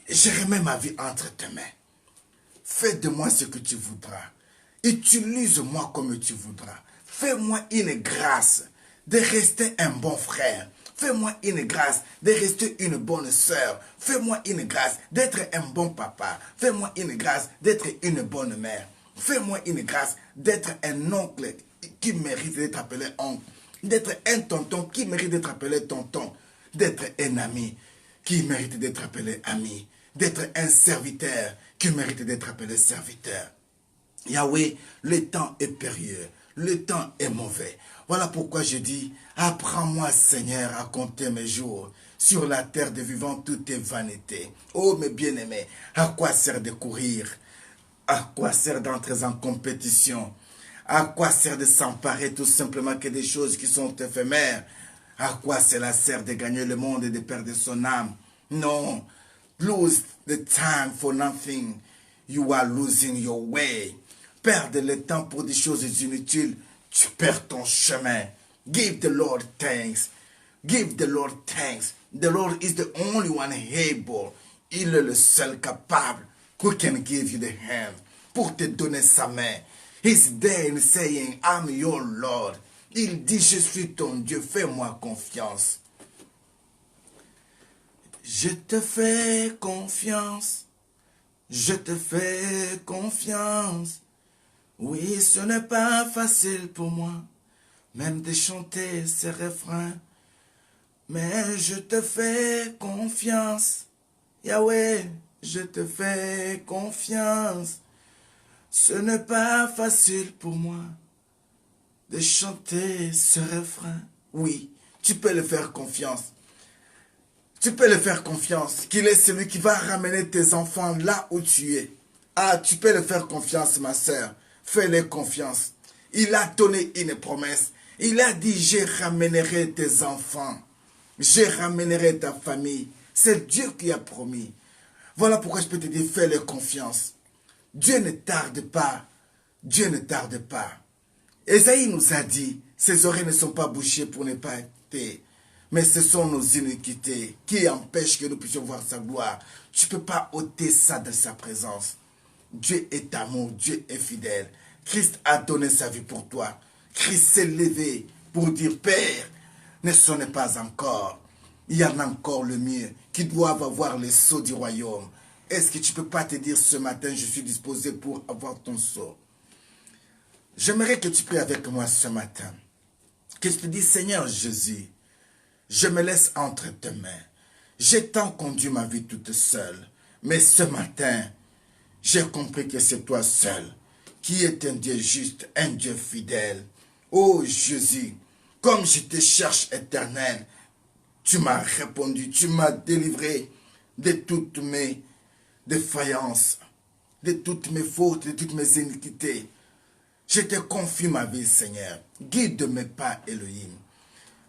je remets ma vie entre tes mains. Fais de moi ce que tu voudras. Utilise-moi comme tu voudras. Fais-moi une grâce de rester un bon frère. Fais-moi une grâce de rester une bonne sœur. Fais-moi une grâce d'être un bon papa. Fais-moi une grâce d'être une bonne mère. Fais-moi une grâce d'être un oncle qui mérite d'être appelé oncle. D'être un tonton qui mérite d'être appelé tonton. D'être un ami qui mérite d'être appelé ami. D'être un serviteur qui mérite d'être appelé serviteur. Yahweh, le temps est périlleux. Le temps est mauvais. Voilà pourquoi je dis, apprends-moi, Seigneur, à compter mes jours. Sur la terre des vivants, tout est vanité. Oh, mes bien-aimés, à quoi sert de courir? À quoi sert d'entrer en compétition? À quoi sert de s'emparer tout simplement que des choses qui sont éphémères? À quoi cela sert de gagner le monde et de perdre son âme? Non. Lose the time for nothing. You are losing your way. Perdre le temps pour des choses inutiles, tu perds ton chemin. Give the Lord thanks. Give the Lord thanks. The Lord is the only one able. Il est le seul capable who can give you the hand. Pour te donner sa main. He's there in saying, I'm your Lord. Il dit, je suis ton Dieu, fais-moi confiance. Je te fais confiance. Je te fais confiance. Oui, ce n'est pas facile pour moi, même de chanter ces refrains. Mais je te fais confiance. Yahweh, je te fais confiance. Ce n'est pas facile pour moi de chanter ce refrain. Oui, tu peux le faire confiance. Tu peux le faire confiance, qu'il est celui qui va ramener tes enfants là où tu es. Ah, tu peux le faire confiance, ma sœur. Fais-le confiance. Il a donné une promesse. Il a dit, je ramènerai tes enfants. Je ramènerai ta famille. C'est Dieu qui a promis. Voilà pourquoi je peux te dire, fais-le confiance. Dieu ne tarde pas. Dieu ne tarde pas. Ésaïe nous a dit, ses oreilles ne sont pas bouchées pour ne pas écouter. Mais ce sont nos iniquités qui empêchent que nous puissions voir sa gloire. Tu ne peux pas ôter ça de sa présence. Dieu est amour, Dieu est fidèle. Christ a donné sa vie pour toi. Christ s'est levé pour dire, Père, ne sonnez pas encore. Il y en a encore le mieux qui doivent avoir les sceaux du royaume. Est-ce que tu ne peux pas te dire ce matin, je suis disposé pour avoir ton sceau? J'aimerais que tu pries avec moi ce matin. Que je te dise, Seigneur Jésus, je me laisse entre tes mains. J'ai tant conduit ma vie toute seule. Mais ce matin, j'ai compris que c'est toi seul qui es un Dieu juste, un Dieu fidèle. Oh Jésus, comme je te cherche éternel, tu m'as répondu, tu m'as délivré de toutes mes défaillances, de toutes mes fautes, de toutes mes iniquités. Je te confie ma vie, Seigneur. Guide mes pas, Elohim.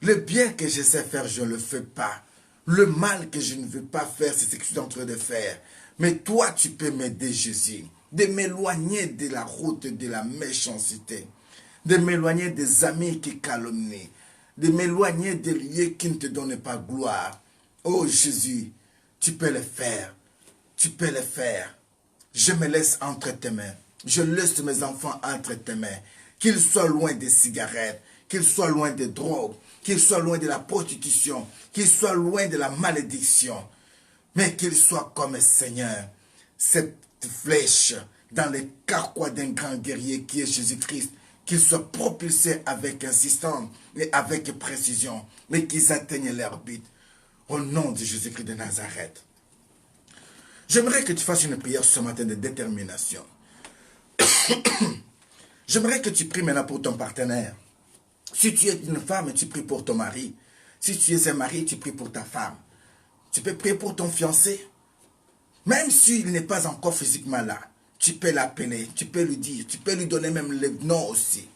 Le bien que je sais faire, je ne le fais pas. Le mal que je ne veux pas faire, c'est ce que je suis en train de faire. Mais toi, tu peux m'aider, Jésus, de m'éloigner de la route de la méchanceté, de m'éloigner des amis qui calomnient, de m'éloigner des lieux qui ne te donnent pas gloire. Oh Jésus, tu peux le faire. Tu peux le faire. Je me laisse entre tes mains. Je laisse mes enfants entre tes mains. Qu'ils soient loin des cigarettes, qu'ils soient loin des drogues, qu'ils soient loin de la prostitution, qu'ils soient loin de la malédiction. Mais qu'ils soient comme Seigneur, cette flèche dans les carquois d'un grand guerrier qui est Jésus-Christ, qu'ils soient propulsés avec insistance et avec précision, mais qu'ils atteignent leur but. Au nom de Jésus-Christ de Nazareth. J'aimerais que tu fasses une prière ce matin de détermination. J'aimerais que tu pries maintenant pour ton partenaire. Si tu es une femme, tu pries pour ton mari. Si tu es un mari, tu pries pour ta femme. Tu peux prier pour ton fiancé. Même s'il n'est pas encore physiquement là, tu peux l'appeler, tu peux lui dire, tu peux lui donner même le nom aussi.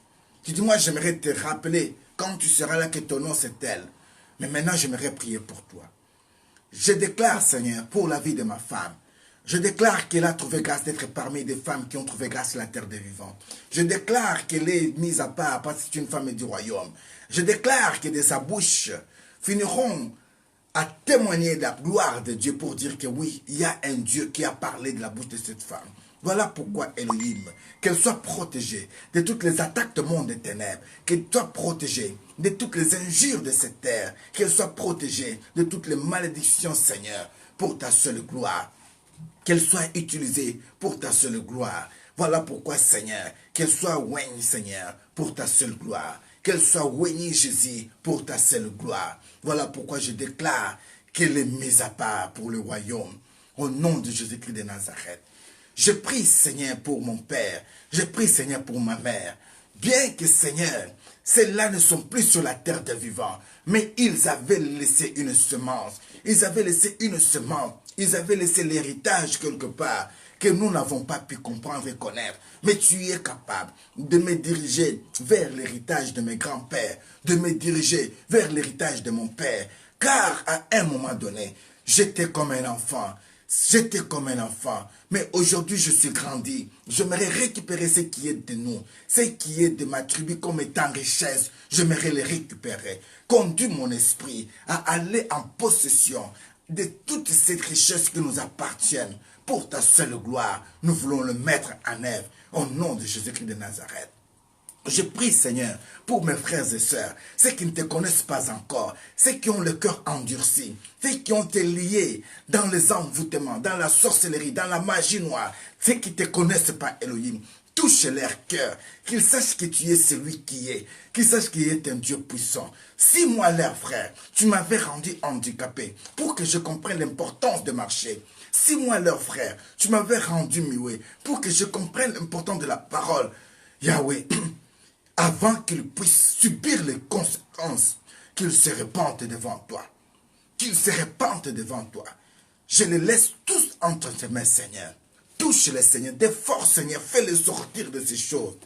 Tu dis, moi j'aimerais te rappeler, quand tu seras là, que ton nom c'est elle. Mais maintenant j'aimerais prier pour toi. Je déclare, Seigneur, pour la vie de ma femme. Je déclare qu'elle a trouvé grâce d'être parmi des femmes qui ont trouvé grâce sur la terre des vivants. Je déclare qu'elle est mise à part parce que c'est une femme du royaume. Je déclare que de sa bouche finiront à témoigner de la gloire de Dieu pour dire que oui, il y a un Dieu qui a parlé de la bouche de cette femme. Voilà pourquoi Elohim, qu'elle soit protégée de toutes les attaques de monde des ténèbres, qu'elle soit protégée de toutes les injures de cette terre, qu'elle soit protégée de toutes les malédictions, Seigneur, pour ta seule gloire. Qu'elle soit utilisée pour ta seule gloire. Voilà pourquoi, Seigneur, qu'elle soit oignée, Seigneur, pour ta seule gloire. Qu'elle soit oignée, Jésus, pour ta seule gloire. Voilà pourquoi je déclare qu'elle est mise à part pour le royaume. Au nom de Jésus-Christ de Nazareth. Je prie, Seigneur, pour mon père. Je prie, Seigneur, pour ma mère. Bien que, Seigneur, celles-là ne sont plus sur la terre des vivants, mais ils avaient laissé une semence. Ils avaient laissé une semence. Ils avaient laissé l'héritage quelque part que nous n'avons pas pu comprendre et connaître. Mais tu es capable de me diriger vers l'héritage de mes grands-pères, de me diriger vers l'héritage de mon père. Car à un moment donné, j'étais comme un enfant. J'étais comme un enfant, mais aujourd'hui je suis grandi. J'aimerais récupérer ce qui est de nous, ce qui est de ma tribu comme étant richesse. J'aimerais les récupérer. Conduis mon esprit à aller en possession de toutes ces richesses qui nous appartiennent. Pour ta seule gloire, nous voulons le mettre en œuvre au nom de Jésus-Christ de Nazareth. Je prie, Seigneur, pour mes frères et sœurs, ceux qui ne te connaissent pas encore, ceux qui ont le cœur endurci, ceux qui ont été liés dans les envoûtements, dans la sorcellerie, dans la magie noire, ceux qui ne te connaissent pas, Elohim. Touche leur cœur, qu'ils sachent que tu es celui qui est, qu'ils sachent qu'il est un Dieu puissant. Si moi, leur frère, tu m'avais rendu handicapé pour que je comprenne l'importance de marcher, Si moi, leur frère, tu m'avais rendu muet pour que je comprenne l'importance de la parole, Yahweh, avant qu'ils puissent subir les conséquences, qu'ils se répandent devant toi. Qu'ils se répandent devant toi. Je les laisse tous entre tes mains, Seigneur. Touche-les, Seigneur. Des forces, Seigneur. Fais-les sortir de ces choses.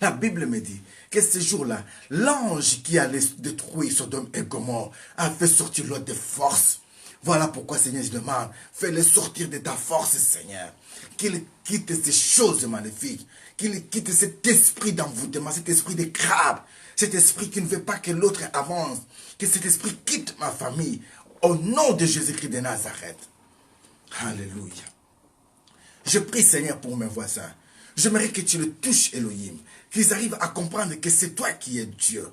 La Bible me dit que ce jour-là, l'ange qui allait détruire Sodome et Gomorrhe a fait sortir l'autre de force. Voilà pourquoi, Seigneur, je demande, fais-les sortir de ta force, Seigneur. Qu'ils quittent ces choses maléfiques. Qu'ils quittent cet esprit d'envoûtement, cet esprit de crabe. Cet esprit qui ne veut pas que l'autre avance. Que cet esprit quitte ma famille. Au nom de Jésus-Christ de Nazareth. Alléluia. Je prie, Seigneur, pour mes voisins. J'aimerais que tu les touches, Elohim. Qu'ils arrivent à comprendre que c'est toi qui es Dieu.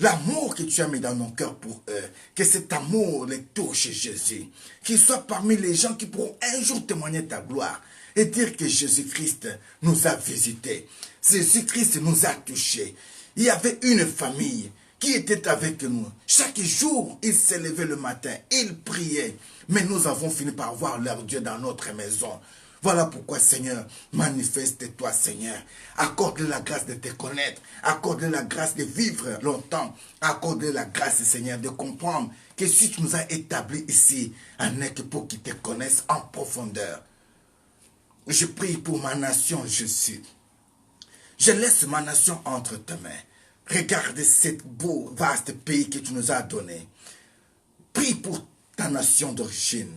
L'amour que tu as mis dans nos cœurs pour eux. Que cet amour les touche, Jésus. Qu'ils soient parmi les gens qui pourront un jour témoigner ta gloire. Et dire que Jésus-Christ nous a visités. Jésus-Christ nous a touchés. Il y avait une famille qui était avec nous. Chaque jour, ils se levaient le matin, ils priaient. Mais nous avons fini par voir leur Dieu dans notre maison. Voilà pourquoi, Seigneur, manifeste-toi, Seigneur. Accorde la grâce de te connaître. Accorde la grâce de vivre longtemps. Accorde la grâce, Seigneur, de comprendre que si tu nous as établis ici, en n'est que pour qu'ils te connaissent en profondeur. Je prie pour ma nation, Jésus. Je laisse ma nation entre tes mains. Regarde cet beau, vaste pays que tu nous as donné. Prie pour ta nation d'origine.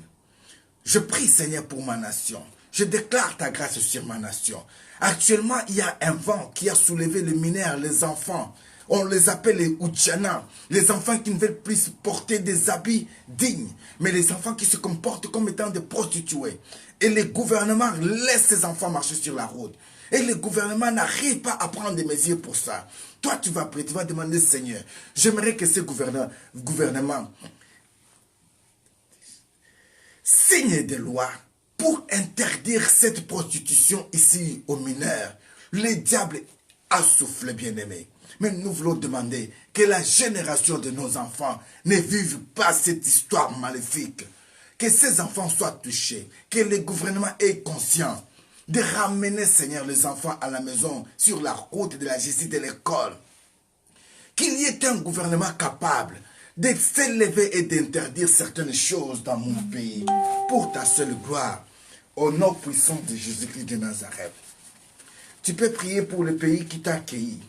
Je prie, Seigneur, pour ma nation. Je déclare ta grâce sur ma nation. Actuellement, il y a un vent qui a soulevé les mineurs, les enfants. On les appelle les Oudjana. Les enfants qui ne veulent plus porter des habits dignes. Mais les enfants qui se comportent comme étant des prostituées. Et les gouvernements laissent ces enfants marcher sur la route. Et le gouvernement n'arrive pas à prendre des mesures pour ça. Toi, tu vas prier, tu vas demander, Seigneur, j'aimerais que ce gouvernement signe des lois pour interdire cette prostitution ici aux mineurs. Le diable a soufflé, bien-aimé. Mais nous voulons demander que la génération de nos enfants ne vive pas cette histoire maléfique. Que ces enfants soient touchés. Que le gouvernement ait conscience de ramener, Seigneur, les enfants à la maison, sur la route de la justice de l'école. Qu'il y ait un gouvernement capable de s'élever et d'interdire certaines choses dans mon pays pour ta seule gloire, au nom puissant de Jésus-Christ de Nazareth. Tu peux prier pour le pays qui t'a accueilli.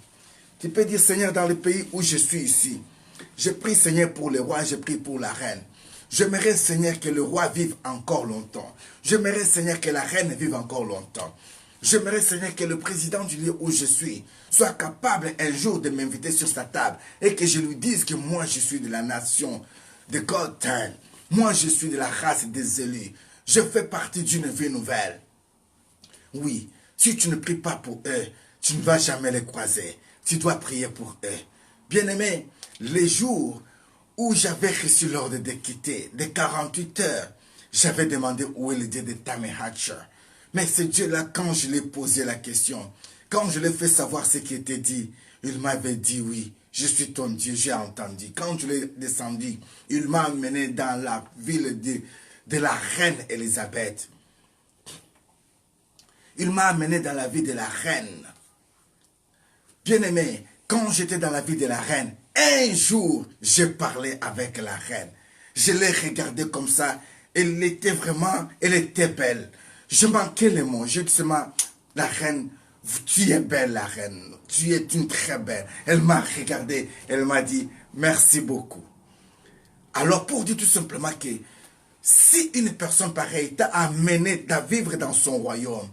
Tu peux dire, Seigneur, dans le pays où je suis ici, je prie, Seigneur, pour le roi, je prie pour la reine. J'aimerais, Seigneur, que le roi vive encore longtemps. J'aimerais, Seigneur, que la reine vive encore longtemps. J'aimerais, Seigneur, que le président du lieu où je suis soit capable un jour de m'inviter sur sa table et que je lui dise que moi, je suis de la nation de Godin. Moi, je suis de la race des élus. Je fais partie d'une vie nouvelle. Oui, si tu ne pries pas pour eux, tu ne vas jamais les croiser. Tu dois prier pour eux. Bien-aimé, les jours où j'avais reçu l'ordre de quitter, de 48 heures, j'avais demandé où est le Dieu de Tamehatcher. Mais ce Dieu-là, quand je lui ai posé la question, quand je lui ai fait savoir ce qui était dit, il m'avait dit oui, je suis ton Dieu, j'ai entendu. Quand je l'ai descendu, il m'a amené dans la ville de la reine Élisabeth. Il m'a amené dans la ville de la reine. Bien-aimé, quand j'étais dans la ville de la reine, un jour, j'ai parlé avec la reine. Je l'ai regardée comme ça. Elle était belle. Je manquais les mots. Je disais, la reine, tu es belle, la reine. Tu es une très belle. Elle m'a regardé. Elle m'a dit, merci beaucoup. Alors, pour dire tout simplement que si une personne pareille t'a amené à vivre dans son royaume,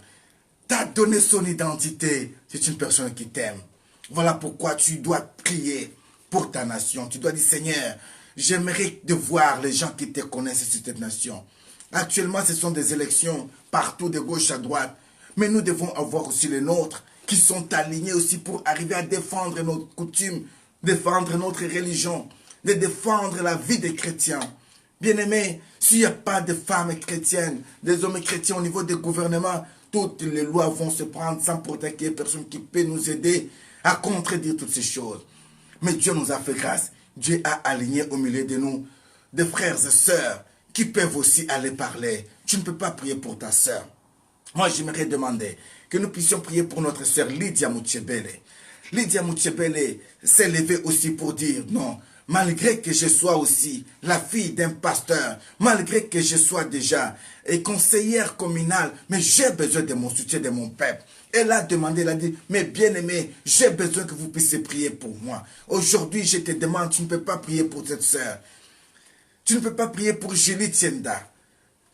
t'a donné son identité, c'est une personne qui t'aime. Voilà pourquoi tu dois prier pour ta nation. Tu dois dire, Seigneur, j'aimerais de voir les gens qui te connaissent sur cette nation. Actuellement, ce sont des élections partout de gauche à droite. Mais nous devons avoir aussi les nôtres qui sont alignés aussi pour arriver à défendre nos coutumes, défendre notre religion, de défendre la vie des chrétiens. Bien-aimés, s'il n'y a pas de femmes chrétiennes, des hommes chrétiens au niveau des gouvernements, toutes les lois vont se prendre sans pourtant qu'il y ait personne qui peut nous aider à contredire toutes ces choses. Mais Dieu nous a fait grâce. Dieu a aligné au milieu de nous des frères et sœurs qui peuvent aussi aller parler. Tu ne peux pas prier pour ta sœur. Moi, j'aimerais demander que nous puissions prier pour notre sœur Lydia Moutchebele. Lydia Moutchebele s'est levée aussi pour dire non. Malgré que je sois aussi la fille d'un pasteur, malgré que je sois déjà conseillère communale, mais j'ai besoin de mon soutien, de mon peuple. Elle a demandé, elle a dit, mais bien-aimé, j'ai besoin que vous puissiez prier pour moi. Aujourd'hui, je te demande, tu ne peux pas prier pour cette sœur. Tu ne peux pas prier pour Julie Tienda.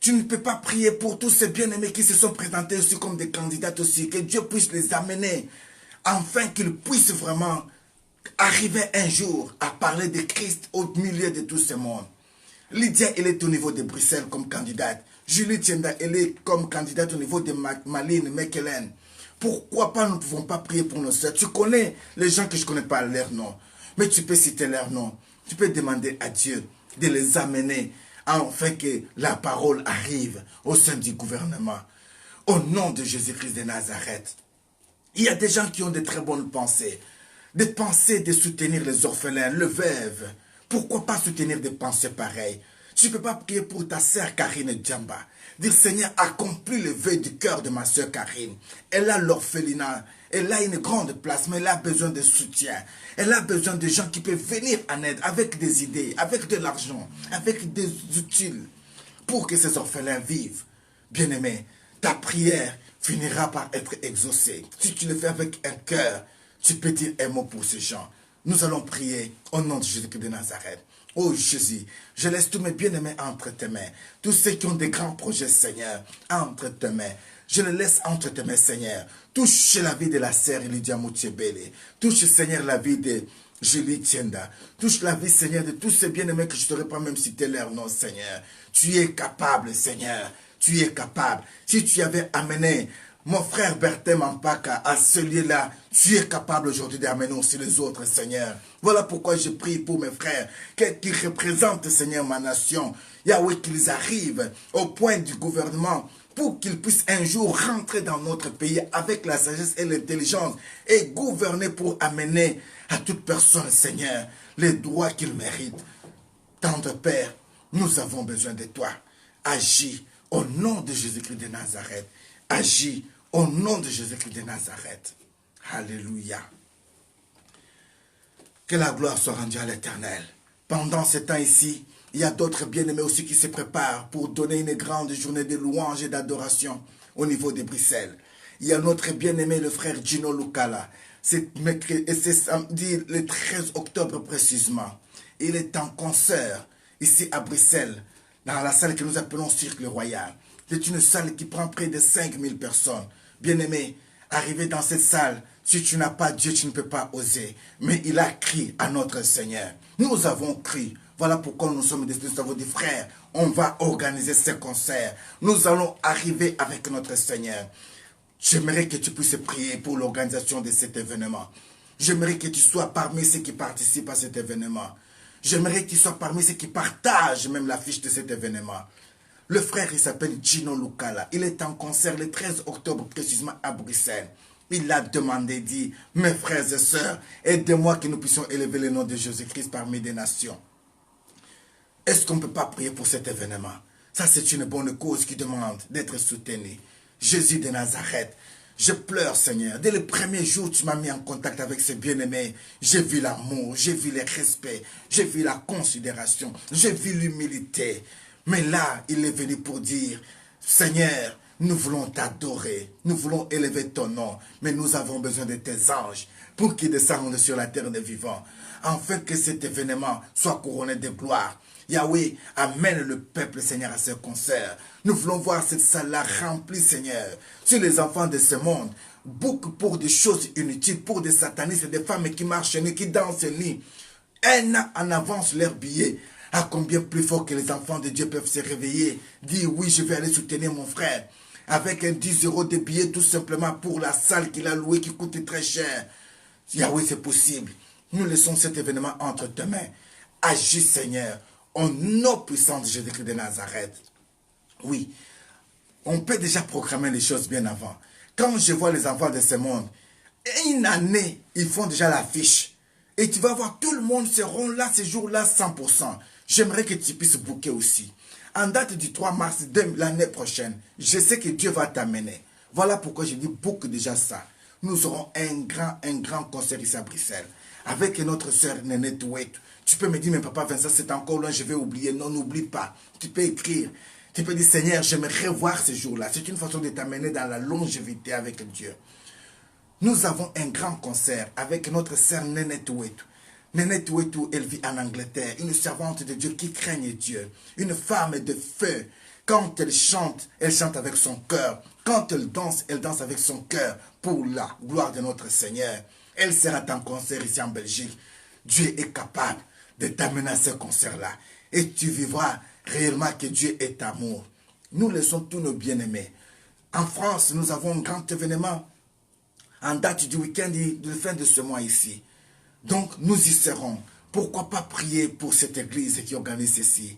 Tu ne peux pas prier pour tous ces bien-aimés qui se sont présentés aussi comme des candidates aussi. Que Dieu puisse les amener, afin qu'ils puissent vraiment arriver un jour à parler de Christ au milieu de tout ce monde. Lydia, elle est au niveau de Bruxelles comme candidate. Julie Tienda, elle est comme candidate au niveau de Malines Mekelen. Pourquoi pas nous ne pouvons pas prier pour nos soeurs? Tu connais les gens que je ne connais pas leur nom, mais tu peux citer leur nom. Tu peux demander à Dieu de les amener afin que la parole arrive au sein du gouvernement. Au nom de Jésus-Christ de Nazareth. Il y a des gens qui ont de très bonnes pensées. Des pensées de soutenir les orphelins, le veuve. Pourquoi pas soutenir des pensées pareilles? Tu ne peux pas prier pour ta sœur Karine Djamba. Dire Seigneur, accomplis le vœu du cœur de ma sœur Karine. Elle a l'orphelinat. Elle a une grande place, mais elle a besoin de soutien. Elle a besoin de gens qui peuvent venir en aide avec des idées, avec de l'argent, avec des utiles pour que ces orphelins vivent. Bien-aimé, ta prière finira par être exaucée. Si tu le fais avec un cœur, tu peux dire un mot pour ces gens. Nous allons prier au nom de Jésus-Christ de Nazareth. Oh Jésus, je laisse tous mes bien-aimés entre tes mains. Tous ceux qui ont des grands projets, Seigneur, entre tes mains. Je les laisse entre tes mains, Seigneur. Touche la vie de la sœur Lydia Moutchebele. Touche, Seigneur, la vie de Julie Tienda. Touche la vie, Seigneur, de tous ces bien-aimés que je ne t'aurais pas même cité leur nom, Seigneur. Tu es capable, Seigneur. Tu es capable. Si tu avais amené mon frère Berthe Mampaka à ce lieu-là, tu es capable aujourd'hui d'amener aussi les autres, Seigneur. Voilà pourquoi je prie pour mes frères qui représentent, Seigneur, ma nation. Yahweh, qu'ils arrivent au point du gouvernement pour qu'ils puissent un jour rentrer dans notre pays avec la sagesse et l'intelligence et gouverner pour amener à toute personne, Seigneur, les droits qu'ils méritent. Tendre Père, nous avons besoin de toi. Agis au nom de Jésus-Christ de Nazareth. Agis au nom de Jésus-Christ de Nazareth. Alléluia. Que la gloire soit rendue à l'Éternel. Pendant ce temps ici, il y a d'autres bien-aimés aussi qui se préparent pour donner une grande journée de louange et d'adoration au niveau de Bruxelles. Il y a notre bien-aimé, le frère Gino Lucala. C'est samedi, le 13 octobre précisément. Il est en concert ici à Bruxelles, dans la salle que nous appelons Cirque Royal. C'est une salle qui prend près de 5000 personnes. Bien-aimé, arrivé dans cette salle, si tu n'as pas Dieu, tu ne peux pas oser. Mais il a crié à notre Seigneur. Nous avons crié. Voilà pourquoi nous sommes décidés, nous avons dit, frère, on va organiser ce concert. Nous allons arriver avec notre Seigneur. J'aimerais que tu puisses prier pour l'organisation de cet événement. J'aimerais que tu sois parmi ceux qui participent à cet événement. J'aimerais que tu sois parmi ceux qui partagent même l'affiche de cet événement. Le frère, il s'appelle Gino Lucala. Il est en concert le 13 octobre, précisément à Bruxelles. Il a demandé, dit, mes frères et sœurs, aidez-moi que nous puissions élever le nom de Jésus-Christ parmi des nations. Est-ce qu'on ne peut pas prier pour cet événement? Ça, c'est une bonne cause qui demande d'être soutenue. Jésus de Nazareth, je pleure, Seigneur. Dès le premier jour, tu m'as mis en contact avec ce bien-aimé. J'ai vu l'amour, j'ai vu le respect, j'ai vu la considération, j'ai vu l'humilité. Mais là, il est venu pour dire, Seigneur, nous voulons t'adorer, nous voulons élever ton nom, mais nous avons besoin de tes anges pour qu'ils descendent sur la terre des vivants, afin que cet événement soit couronné de gloire. Yahweh, amène le peuple, Seigneur, à ce concert. Nous voulons voir cette salle-là remplie, Seigneur, sur les enfants de ce monde, beaucoup pour des choses inutiles, pour des satanistes, des femmes qui marchent nus, qui dansent nus. Un an en avance leur billet. À combien plus fort que les enfants de Dieu peuvent se réveiller, dire oui, je vais aller soutenir mon frère, avec un 10 € de billets tout simplement pour la salle qu'il a louée qui coûte très cher. Yahweh, c'est possible. Nous laissons cet événement entre tes mains. Agis, Seigneur, au nom puissant de Jésus-Christ de Nazareth. Oui, on peut déjà programmer les choses bien avant. Quand je vois les enfants de ce monde, une année, ils font déjà l'affiche. Et tu vas voir, tout le monde seront là, ces jours-là, 100%. J'aimerais que tu puisses booker aussi. En date du 3 mars l'année prochaine, je sais que Dieu va t'amener. Voilà pourquoi je dis beaucoup déjà ça. Nous aurons un grand concert ici à Bruxelles. Avec notre sœur Néné Touet. Tu peux me dire, mais papa Vincent, c'est encore loin, je vais oublier. Non, n'oublie pas. Tu peux écrire. Tu peux dire, Seigneur, j'aimerais voir ce jour-là. C'est une façon de t'amener dans la longévité avec Dieu. Nous avons un grand concert avec notre sœur Néné Touet. Néné Touet, elle vit en Angleterre. Une servante de Dieu qui craigne Dieu. Une femme de feu. Quand elle chante avec son cœur. Quand elle danse avec son cœur pour la gloire de notre Seigneur. Elle sera en concert ici en Belgique. Dieu est capable de t'amener à ce concert-là. Et tu vivras réellement que Dieu est amour. Nous laissons tous nos bien-aimés. En France, nous avons un grand événement en date du week-end de fin de ce mois ici. Donc, nous y serons. Pourquoi pas prier pour cette église qui organise ceci?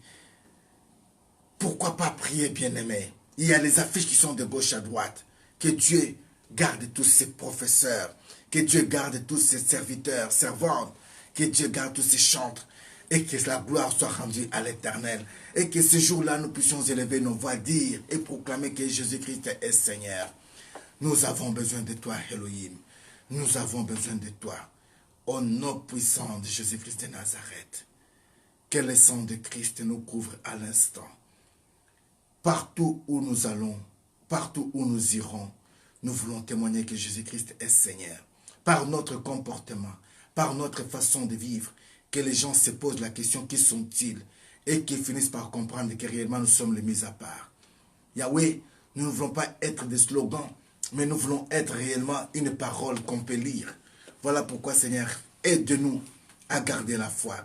Pourquoi pas prier, bien-aimés? Il y a les affiches qui sont de gauche à droite. Que Dieu garde tous ses professeurs. Que Dieu garde tous ses serviteurs, servantes. Que Dieu garde tous ses chantres. Et que la gloire soit rendue à l'Éternel. Et que ce jour-là, nous puissions élever nos voix, dire et proclamer que Jésus-Christ est Seigneur. Nous avons besoin de toi, Elohim. Nous avons besoin de toi. Au nom puissant de Jésus-Christ de Nazareth. Que le sang de Christ nous couvre à l'instant. Partout où nous allons, partout où nous irons, nous voulons témoigner que Jésus-Christ est Seigneur. Par notre comportement, par notre façon de vivre, que les gens se posent la question, qui sont-ils? Et qu'ils finissent par comprendre que réellement nous sommes les mis à part. Yahweh, nous ne voulons pas être des slogans, mais nous voulons être réellement une parole qu'on peut lire. Voilà pourquoi, Seigneur, aide-nous à garder la foi.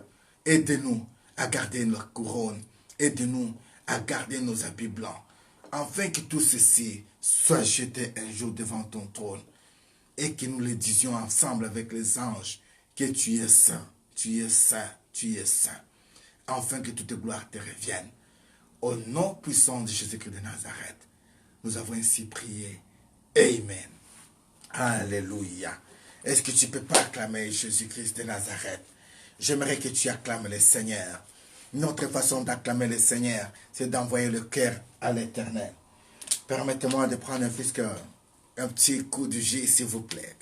Aide-nous à garder notre couronne. Aide-nous à garder nos habits blancs. Afin que tout ceci soit jeté un jour devant ton trône. Et que nous le disions ensemble avec les anges, que tu es saint, tu es saint, tu es saint. Afin que toute gloire te revienne. Au nom puissant de Jésus-Christ de Nazareth, nous avons ainsi prié. Amen. Alléluia. Est-ce que tu ne peux pas acclamer Jésus-Christ de Nazareth? J'aimerais que tu acclames le Seigneur. Notre façon d'acclamer le Seigneur, c'est d'envoyer le cœur à l'Éternel. Permettez-moi de prendre un petit coup de jus, s'il vous plaît.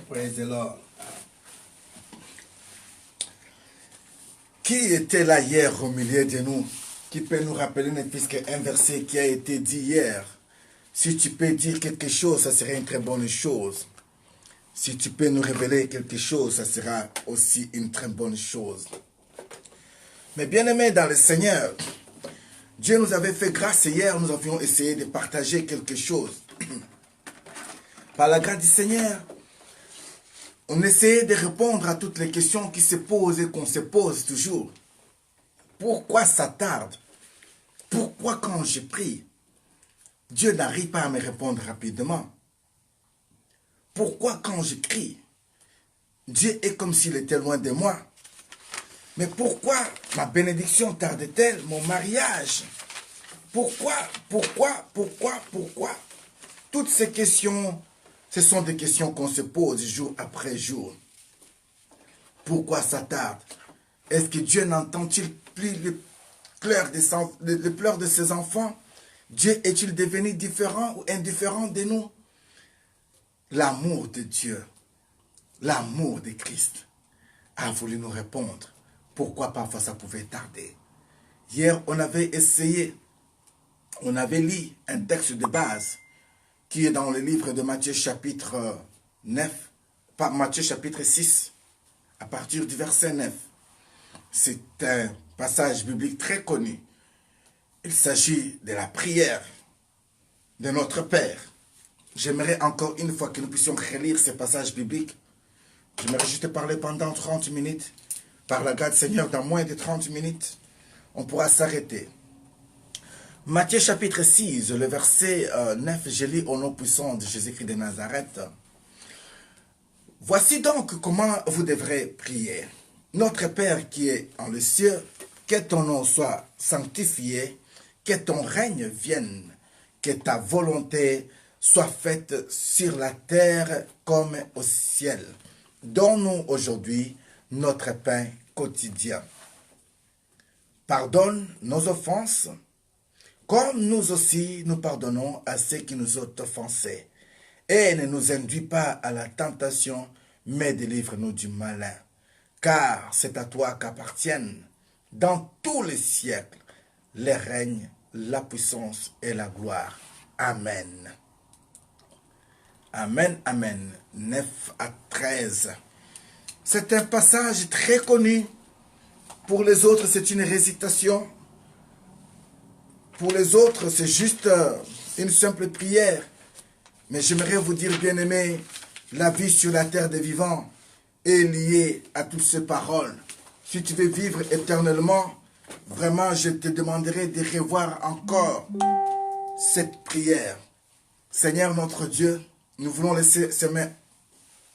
Praise the Lord. Qui était là hier au milieu de nous? Qui peut nous rappeler un verset qui a été dit hier? Si tu peux dire quelque chose, ça serait une très bonne chose. Si tu peux nous révéler quelque chose, ça sera aussi une très bonne chose. Mais bien aimés dans le Seigneur, Dieu nous avait fait grâce hier, nous avions essayé de partager quelque chose. Par la grâce du Seigneur, on essayait de répondre à toutes les questions qui se posent et qu'on se pose toujours. Pourquoi ça tarde? Pourquoi quand je prie, Dieu n'arrive pas à me répondre rapidement? Pourquoi quand je crie, Dieu est comme s'il était loin de moi? Mais pourquoi ma bénédiction tarde-t-elle, mon mariage? Pourquoi? Toutes ces questions, ce sont des questions qu'on se pose jour après jour. Pourquoi ça tarde? Est-ce que Dieu n'entend-il plus les pleurs de ses enfants? Dieu est-il devenu différent ou indifférent de nous? L'amour de Dieu, l'amour de Christ a voulu nous répondre. Pourquoi parfois ça pouvait tarder? Hier, on avait essayé, on avait lu un texte de base qui est dans le livre de Matthieu chapitre 9, Matthieu chapitre 6, à partir du verset 9. C'est un passage biblique très connu. Il s'agit de la prière de notre Père. J'aimerais encore une fois que nous puissions relire ce passage biblique. J'aimerais juste te parler pendant 30 minutes. Par la grâce du Seigneur, dans moins de 30 minutes, on pourra s'arrêter. Matthieu chapitre 6, le verset 9, je lis au nom puissant de Jésus-Christ de Nazareth. Voici donc comment vous devrez prier. Notre Père qui est en les cieux, que ton nom soit sanctifié, que ton règne vienne, que ta volonté soit faite sur la terre comme au ciel. Donne-nous aujourd'hui notre pain quotidien. Pardonne nos offenses, comme nous aussi nous pardonnons à ceux qui nous ont offensés. Et ne nous induis pas à la tentation, mais délivre-nous du malin. Car c'est à toi qu'appartiennent, dans tous les siècles, les règnes, la puissance et la gloire. Amen. Amen, amen. 9 à 13. C'est un passage très connu. Pour les autres, c'est une récitation. Pour les autres, c'est juste une simple prière. Mais j'aimerais vous dire, bien-aimés, la vie sur la terre des vivants est liée à toutes ces paroles. Si tu veux vivre éternellement, vraiment, je te demanderai de revoir encore cette prière. Seigneur notre Dieu, nous voulons laisser ce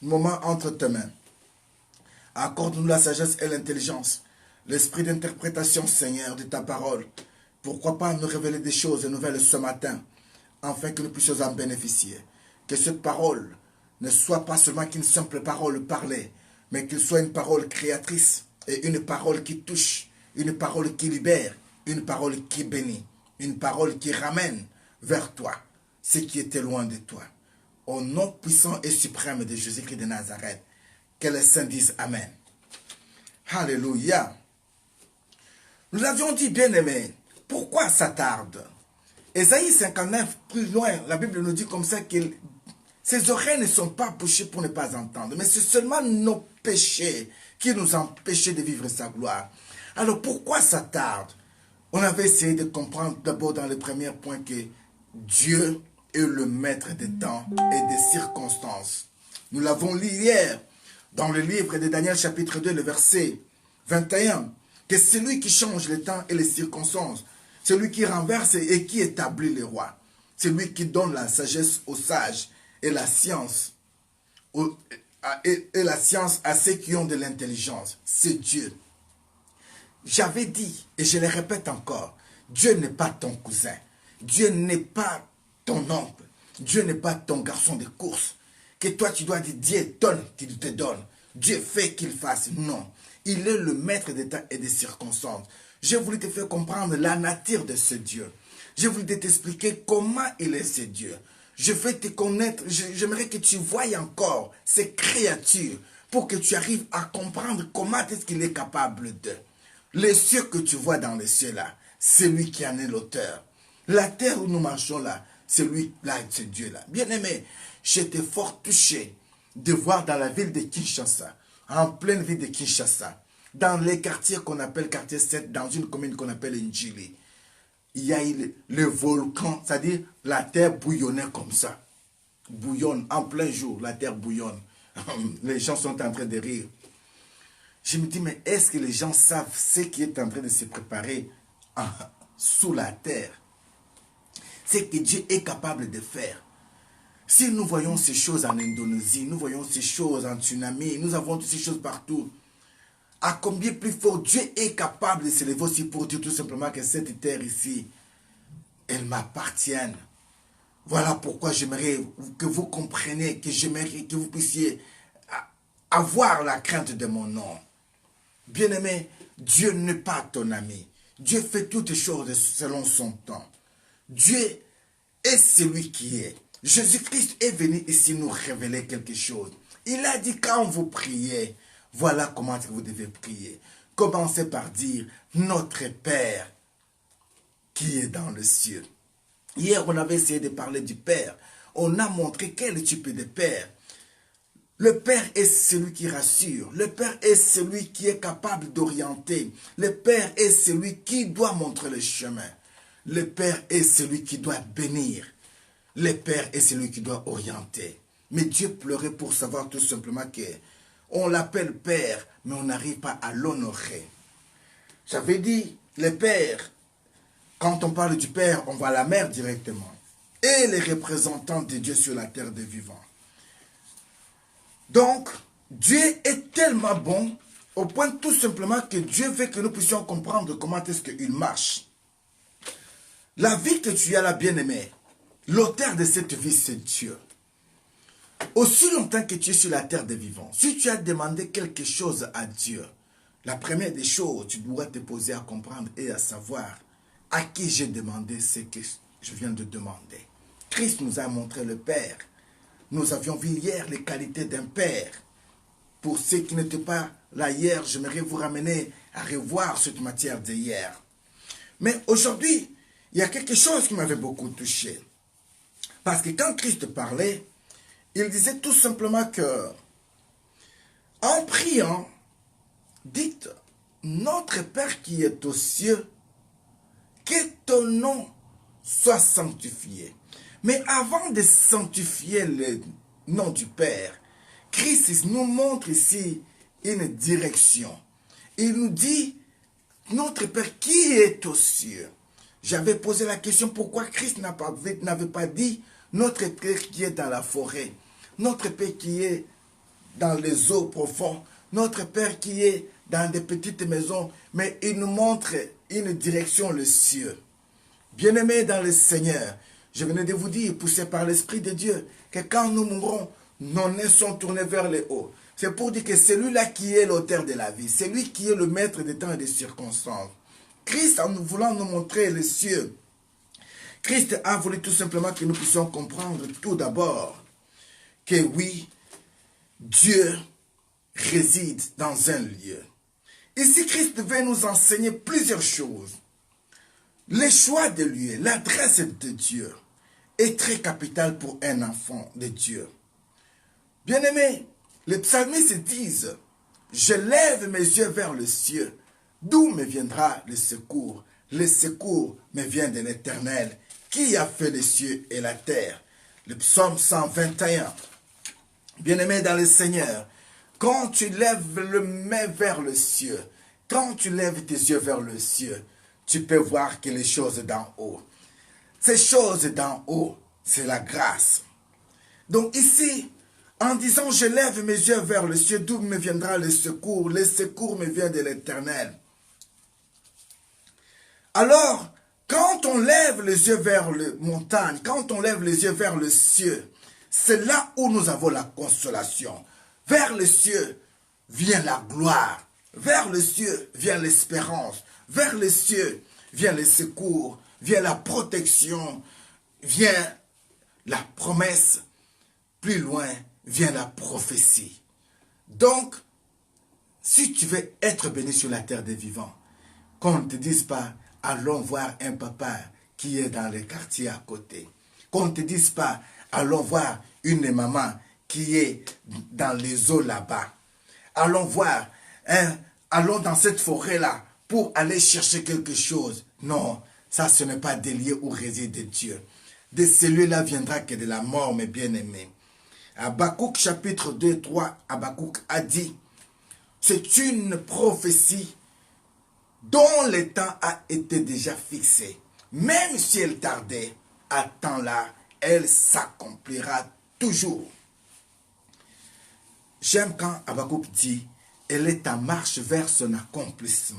moment entre tes mains. Accorde-nous la sagesse et l'intelligence, l'esprit d'interprétation, Seigneur, de ta parole. Pourquoi pas nous révéler des choses nouvelles ce matin, afin que nous puissions en bénéficier. Que cette parole ne soit pas seulement qu'une simple parole parlée, mais qu'elle soit une parole créatrice et une parole qui touche, une parole qui libère, une parole qui bénit, une parole qui ramène vers toi ce qui était loin de toi. Au nom puissant et suprême de Jésus-Christ de Nazareth, que les saints disent Amen. Alléluia. Nous l'avions dit, bien-aimés, pourquoi ça tarde? Ésaïe 59, plus loin, la Bible nous dit comme ça que ses oreilles ne sont pas bouchées pour ne pas entendre, mais c'est seulement nos péchés qui nous empêchent de vivre sa gloire. Alors pourquoi ça tarde? On avait essayé de comprendre d'abord dans le premier point que Dieu est le maître des temps et des circonstances. Nous l'avons lu hier dans le livre de Daniel chapitre 2, le verset 21, que c'est lui qui change les temps et les circonstances. C'est lui qui renverse et qui établit les rois. C'est lui qui donne la sagesse aux sages et la science, à ceux qui ont de l'intelligence. C'est Dieu. J'avais dit, et je le répète encore, Dieu n'est pas ton cousin. Dieu n'est pas ton oncle. Dieu n'est pas ton garçon de course. Que toi tu dois dire, Dieu donne, qu'il te donne. Dieu fait qu'il fasse. Non. Il est le maître des temps et des circonstances. J'ai voulu te faire comprendre la nature de ce Dieu. J'ai voulu t'expliquer comment il est ce Dieu. Je veux te connaître, j'aimerais que tu voies encore ces créatures pour que tu arrives à comprendre comment est-ce qu'il est capable de. Les cieux que tu vois dans les cieux là, c'est lui qui en est l'auteur. La terre où nous marchons là, c'est lui là, c'est Dieu là. Bien-aimé, j'étais fort touché de voir dans la ville de Kinshasa, en pleine ville de Kinshasa, dans les quartiers qu'on appelle quartier 7, dans une commune qu'on appelle Njili, il y a eu le volcan, c'est-à-dire la terre bouillonnait comme ça. Bouillonne, en plein jour, la terre bouillonne. Les gens sont en train de rire. Je me dis, mais est-ce que les gens savent ce qui est en train de se préparer sous la terre? C'est que Dieu est capable de faire. Si nous voyons ces choses en Indonésie, nous voyons ces choses en tsunami, nous avons toutes ces choses partout, à combien plus fort Dieu est capable de se lever aussi pour dire tout simplement que cette terre ici, elle m'appartient. Voilà pourquoi j'aimerais que vous compreniez, que j'aimerais que vous puissiez avoir la crainte de mon nom. Bien-aimé, Dieu n'est pas ton ami. Dieu fait toutes choses selon son temps. Dieu est celui qui est. Jésus-Christ est venu ici nous révéler quelque chose. Il a dit quand vous priez, voilà comment vous devez prier. Commencez par dire notre Père qui est dans le ciel. Hier, on avait essayé de parler du Père. On a montré quel type de Père. Le Père est celui qui rassure. Le Père est celui qui est capable d'orienter. Le Père est celui qui doit montrer le chemin. Le Père est celui qui doit bénir. Le Père est celui qui doit orienter. Mais Dieu pleurait pour savoir tout simplement que on l'appelle Père, mais on n'arrive pas à l'honorer. J'avais dit, le Père, quand on parle du Père, on voit la mère directement. Et les représentants de Dieu sur la terre des vivants. Donc, Dieu est tellement bon, au point tout simplement que Dieu veut que nous puissions comprendre comment est-ce qu'il marche. La vie que tu as là, bien-aimé, l'auteur de cette vie, c'est Dieu. Aussi longtemps que tu es sur la terre des vivants, si tu as demandé quelque chose à Dieu, la première des choses, tu dois te poser à comprendre et à savoir à qui j'ai demandé ce que je viens de demander. Christ nous a montré le Père. Nous avions vu hier les qualités d'un Père. Pour ceux qui n'étaient pas là hier, j'aimerais vous ramener à revoir cette matière d'hier. Mais aujourd'hui, il y a quelque chose qui m'avait beaucoup touché. Parce que quand Christ parlait, il disait tout simplement que, en priant, dites, notre Père qui est aux cieux, que ton nom soit sanctifié. Mais avant de sanctifier le nom du Père, Christ nous montre ici une direction. Il nous dit, notre Père qui est aux cieux. J'avais posé la question pourquoi Christ n'avait pas dit notre Père qui est dans la forêt, notre Père qui est dans les eaux profondes, notre Père qui est dans des petites maisons, mais il nous montre une direction, le ciel. Bien-aimés dans le Seigneur, je venais de vous dire, poussé par l'Esprit de Dieu, que quand nous mourrons, nos nez sont tournés vers le haut. C'est pour dire que c'est lui-là qui est l'auteur de la vie, c'est lui qui est le maître des temps et des circonstances. Christ, en nous voulant nous montrer les cieux, Christ a voulu tout simplement que nous puissions comprendre tout d'abord que oui, Dieu réside dans un lieu. Ici, Christ veut nous enseigner plusieurs choses. Le choix de lieu, l'adresse de Dieu est très capital pour un enfant de Dieu. Bien-aimés, les psalmistes disent, je lève mes yeux vers le ciel, d'où me viendra le secours? Le secours me vient de l'Éternel, qui a fait les cieux et la terre. Le psaume 121. Bien-aimé dans le Seigneur, quand tu lèves le main vers le ciel, quand tu lèves tes yeux vers le ciel, tu peux voir que les choses d'en haut. Ces choses d'en haut, c'est la grâce. Donc ici, en disant je lève mes yeux vers le ciel, d'où me viendra le secours me vient de l'Éternel. Alors, quand on lève les yeux vers la montagne, quand on lève les yeux vers le ciel, c'est là où nous avons la consolation. Vers le ciel vient la gloire. Vers le ciel vient l'espérance. Vers le ciel vient le secours, vient la protection, vient la promesse. Plus loin vient la prophétie. Donc, si tu veux être béni sur la terre des vivants, qu'on ne te dise pas, allons voir un papa qui est dans le quartier à côté. Qu'on ne te dise pas, allons voir une maman qui est dans les eaux là-bas. Allons voir, allons dans cette forêt-là pour aller chercher quelque chose. Non, ça ce n'est pas des lieux où réside Dieu. De celui-là viendra que de la mort, mes bien-aimés. Habakkuk chapitre 2, 3, Habakkuk a dit, c'est une prophétie dont le temps a été déjà fixé. Même si elle tardait, à temps-là, elle s'accomplira toujours. J'aime quand Habakkuk dit, elle est en marche vers son accomplissement.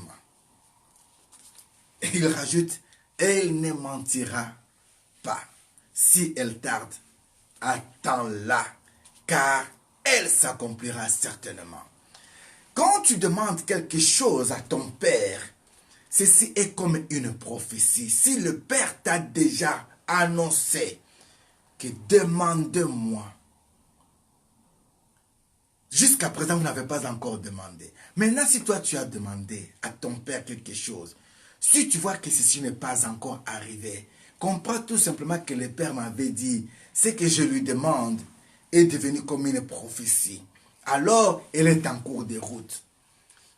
Et il rajoute, elle ne mentira pas si elle tarde, à temps-là, car elle s'accomplira certainement. Quand tu demandes quelque chose à ton Père, ceci est comme une prophétie. Si le Père t'a déjà annoncé que demande-moi, jusqu'à présent, vous n'avez pas encore demandé. Maintenant, si toi, tu as demandé à ton Père quelque chose, si tu vois que ceci n'est pas encore arrivé, comprends tout simplement que le Père m'avait dit, ce que je lui demande est devenu comme une prophétie. Alors, elle est en cours de route.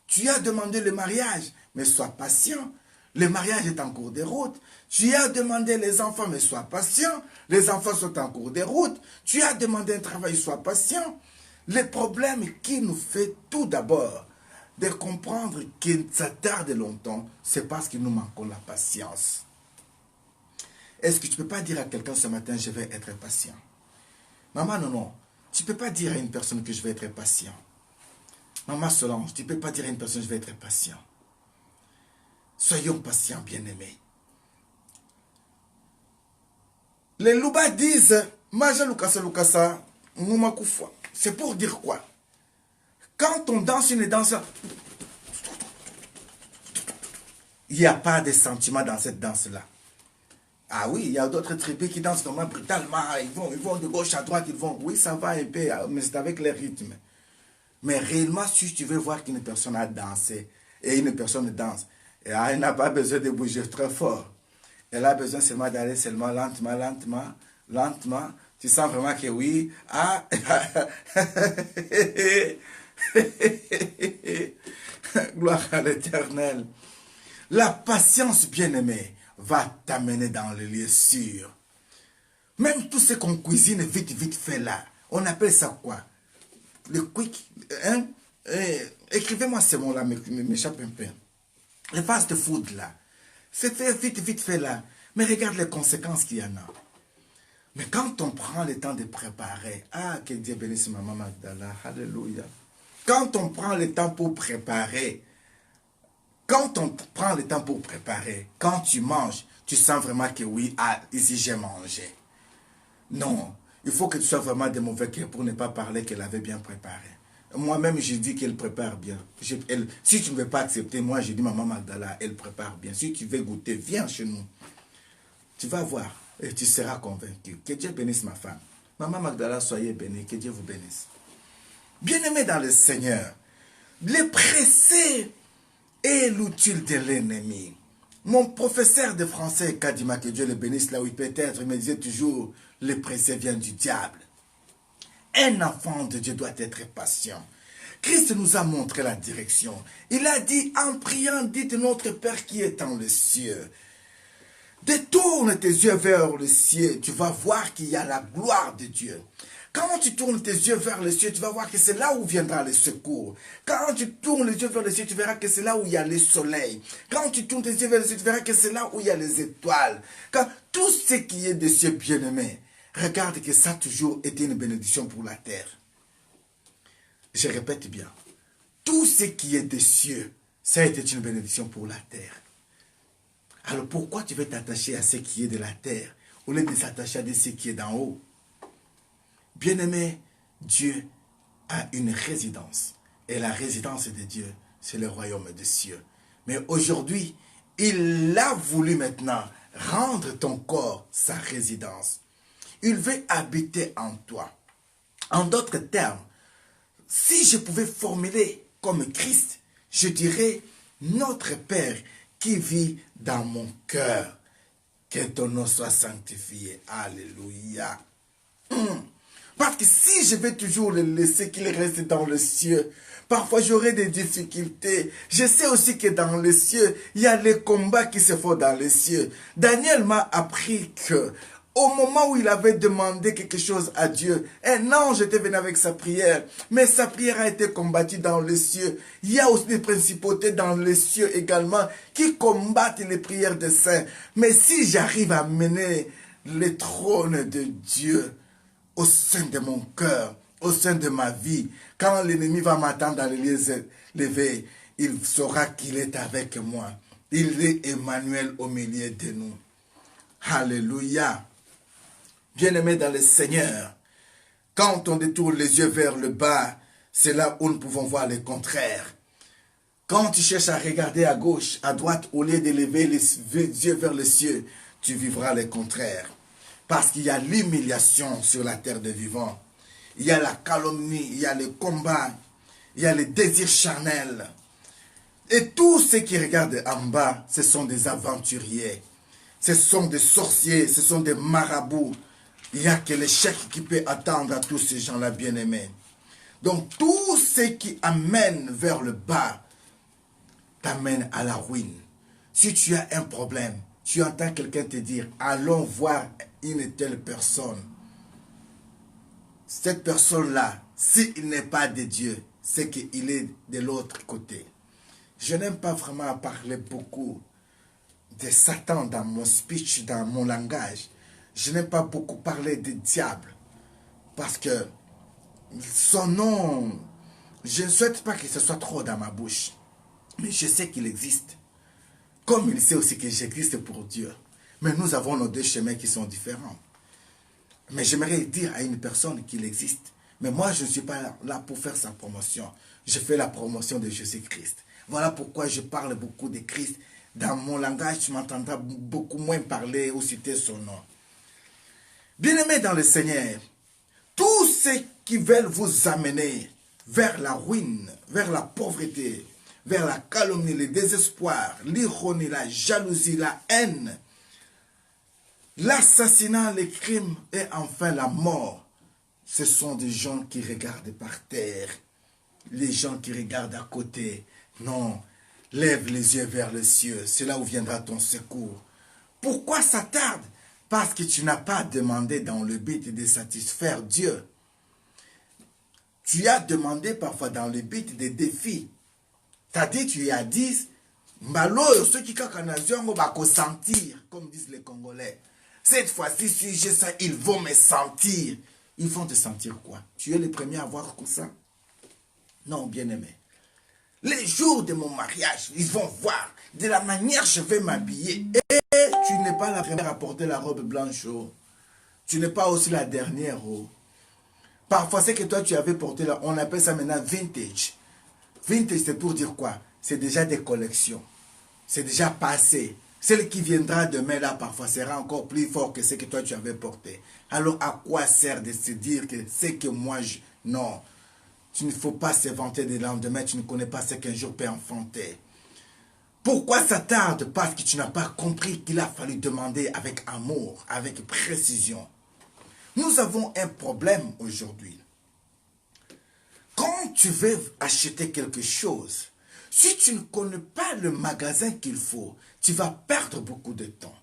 Tu as demandé le mariage, mais sois patient. Le mariage est en cours de route. Tu as demandé les enfants, mais sois patient. Les enfants sont en cours de route. Tu as demandé un travail, sois patient. Le problème qui nous fait tout d'abord de comprendre que ça tarde longtemps, c'est parce que nous manquons la patience. Est-ce que tu ne peux pas dire à quelqu'un ce matin, je vais être patient? Maman, non. Tu ne peux pas dire à une personne que je vais être patient. Maman Solange, tu ne peux pas dire à une personne, je vais être patient. Soyons patients, bien-aimés. Les Louba disent, Maja Lukasa Lukasa, C'est pour dire quoi? Quand on danse une danse, il n'y a pas de sentiment dans cette danse-là. Ah oui, il y a d'autres tribus qui dansent vraiment brutalement. Ils vont de gauche à droite, ils vont. Oui, ça va un peu, mais c'est avec les rythmes. Mais réellement, si tu veux voir qu'une personne a dansé et une personne danse, elle n'a pas besoin de bouger très fort. Elle a besoin seulement d'aller seulement lentement, lentement, lentement. Tu sens vraiment que oui. Ah, gloire à l'Éternel. La patience, bien-aimée, va t'amener dans le lieu sûr. Même tout ce qu'on cuisine vite, vite fait là, on appelle ça quoi? Le quick, hein? Écrivez-moi ces mots-là, m'échappe un peu. Le fast food là, c'est fait vite, vite fait là. Mais regarde les conséquences qu'il y en a. Mais quand on prend le temps de préparer, ah, que Dieu bénisse maman Magdala, alléluia. Quand on prend le temps pour préparer, quand tu manges, tu sens vraiment que oui, ah, ici j'ai mangé. Non, il faut que tu sois vraiment de mauvais cœur pour ne pas parler qu'elle avait bien préparé. Moi-même, je dis qu'elle prépare bien. Si tu ne veux pas accepter, moi, je dis maman Magdala, elle prépare bien. Si tu veux goûter, viens chez nous. Tu vas voir et tu seras convaincu. Que Dieu bénisse ma femme. Maman Magdala, soyez bénie. Que Dieu vous bénisse. Bien-aimé dans le Seigneur, les pressés est l'outil de l'ennemi. Mon professeur de français, Kadima, que Dieu le bénisse là où il peut être, il me disait toujours, les pressés viennent du diable. Un enfant de Dieu doit être patient. Christ nous a montré la direction. Il a dit, en priant, dites notre Père qui est dans les cieux. Détourne tes yeux vers le ciel, tu vas voir qu'il y a la gloire de Dieu. Quand tu tournes tes yeux vers le ciel, tu vas voir que c'est là où viendra le secours. Quand tu tournes les yeux vers le ciel, tu verras que c'est là où il y a le soleil. Quand tu tournes tes yeux vers le ciel, tu verras que c'est là où il y a les étoiles. Quand tout ce qui est des cieux bien-aimés, regarde que ça a toujours été une bénédiction pour la terre. Je répète bien, tout ce qui est des cieux, ça a été une bénédiction pour la terre. Alors pourquoi tu veux t'attacher à ce qui est de la terre au lieu de s'attacher à ce qui est d'en haut? Bien-aimé, Dieu a une résidence. Et la résidence de Dieu, c'est le royaume des cieux. Mais aujourd'hui, il a voulu maintenant rendre ton corps sa résidence. Il veut habiter en toi. En d'autres termes, si je pouvais formuler comme Christ, je dirais, notre Père qui vit dans mon cœur, que ton nom soit sanctifié. Alléluia. Parce que si je vais toujours le laisser qu'il reste dans le ciel, parfois j'aurai des difficultés. Je sais aussi que dans les cieux, il y a les combats qui se font dans les cieux. Daniel m'a appris que au moment où il avait demandé quelque chose à Dieu, un ange était venu avec sa prière, mais sa prière a été combattue dans les cieux. Il y a aussi des principautés dans les cieux également qui combattent les prières des saints. Mais si j'arrive à mener le trône de Dieu au sein de mon cœur, au sein de ma vie, quand l'ennemi va m'attendre dans les lieux élevés, il saura qu'il est avec moi. Il est Emmanuel au milieu de nous. Alléluia. Bien-aimés dans le Seigneur, quand on détourne les yeux vers le bas, c'est là où nous pouvons voir le contraire. Quand tu cherches à regarder à gauche, à droite, au lieu d'élever les yeux vers le ciel, tu vivras le contraire. Parce qu'il y a l'humiliation sur la terre des vivants. Il y a la calomnie, il y a le combat, il y a le désir charnel. Et tous ceux qui regardent en bas, ce sont des aventuriers. Ce sont des sorciers, ce sont des marabouts. Il n'y a que l'échec qui peut attendre à tous ces gens-là bien-aimés. Donc tout ce qui amène vers le bas t'amène à la ruine. Si tu as un problème, tu entends quelqu'un te dire, allons voir une telle personne. Cette personne-là, s'il n'est pas de Dieu, c'est qu'il est de l'autre côté. Je n'aime pas vraiment parler beaucoup de Satan dans mon speech, dans mon langage. Je n'aime pas beaucoup parler du diable. Parce que son nom, je ne souhaite pas que ce soit trop dans ma bouche. Mais je sais qu'il existe. Comme il sait aussi que j'existe pour Dieu. Mais nous avons nos deux chemins qui sont différents. Mais j'aimerais dire à une personne qu'il existe. Mais moi, je ne suis pas là pour faire sa promotion. Je fais la promotion de Jésus-Christ. Voilà pourquoi je parle beaucoup de Christ. Dans mon langage, tu m'entendras beaucoup moins parler ou citer son nom. Bien-aimés dans le Seigneur, tous ceux qui veulent vous amener vers la ruine, vers la pauvreté, vers la calomnie, le désespoir, l'ironie, la jalousie, la haine, l'assassinat, les crimes et enfin la mort, ce sont des gens qui regardent par terre, les gens qui regardent à côté. Non, lève les yeux vers le ciel, c'est là où viendra ton secours. Pourquoi ça tarde? Parce que tu n'as pas demandé dans le but de satisfaire Dieu. Tu as demandé parfois dans le but des défis. C'est-à-dire, tu as dit, malo, ceux qui vont sentir, comme disent les Congolais. Cette fois-ci, si j'ai ça, ils vont me sentir. Ils vont te sentir quoi? Tu es le premier à voir comme ça? Non, bien-aimé. Les jours de mon mariage, ils vont voir de la manière je vais m'habiller. Et tu n'es pas la première à porter la robe blanche. Oh. Tu n'es pas aussi la dernière. Oh. Parfois, c'est que toi, tu avais porté là, on appelle ça maintenant vintage. Vintage, c'est pour dire quoi? C'est déjà des collections. C'est déjà passé. Celle qui viendra demain, là, parfois, sera encore plus fort que ce que toi, tu avais porté. Alors, à quoi sert de se dire que c'est que moi, je... Non. Tu ne faut pas se vanter des lendemains. Tu ne connais pas ce qu'un jour peut enfanter. Pourquoi ça tarde? Parce que tu n'as pas compris qu'il a fallu demander avec amour, avec précision. Nous avons un problème aujourd'hui. Quand tu veux acheter quelque chose, si tu ne connais pas le magasin qu'il faut, tu vas perdre beaucoup de temps.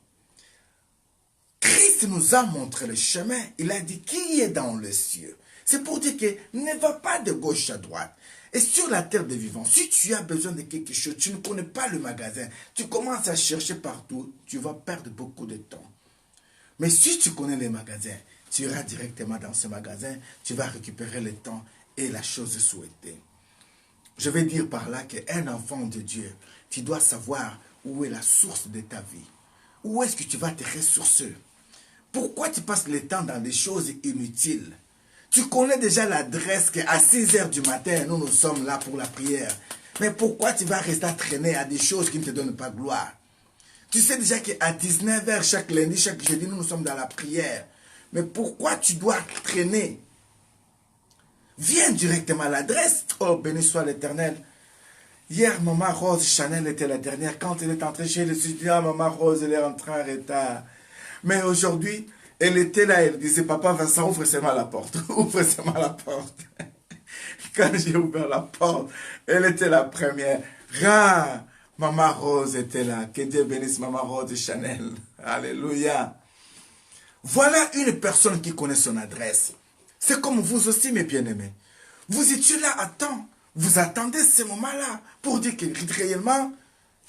Christ nous a montré le chemin. Il a dit qui est dans les cieux. C'est pour dire que ne va pas de gauche à droite. Et sur la terre des vivants, si tu as besoin de quelque chose, tu ne connais pas le magasin, tu commences à chercher partout, tu vas perdre beaucoup de temps. Mais si tu connais les magasins, tu iras directement dans ce magasin, tu vas récupérer le temps et la chose souhaitée. Je vais dire par là qu'un enfant de Dieu, tu dois savoir où est la source de ta vie. Où est-ce que tu vas te ressourcer? Pourquoi tu passes le temps dans des choses inutiles? Tu connais déjà l'adresse qu'à 6 heures du matin, nous sommes là pour la prière. Mais pourquoi tu vas rester à traîner à des choses qui ne te donnent pas gloire? Tu sais déjà qu'à 19 heures chaque lundi, chaque jeudi, nous sommes dans la prière. Mais pourquoi tu dois traîner? Viens directement à l'adresse. Oh, béni soit l'Éternel. Hier, Maman Rose Chanel était la dernière. Quand elle est entrée chez le studio, ah, Maman Rose, elle est rentrée en retard. Mais aujourd'hui, elle était là, elle disait, Papa Vincent, ouvre seulement la porte. Ouvre seulement la porte. Quand j'ai ouvert la porte, elle était la première. Ah, Maman Rose était là. Que Dieu bénisse Maman Rose Chanel. Alléluia. Voilà une personne qui connaît son adresse. C'est comme vous aussi, mes bien-aimés. Vous étiez là à temps. Vous attendez ce moment-là pour dire que réellement,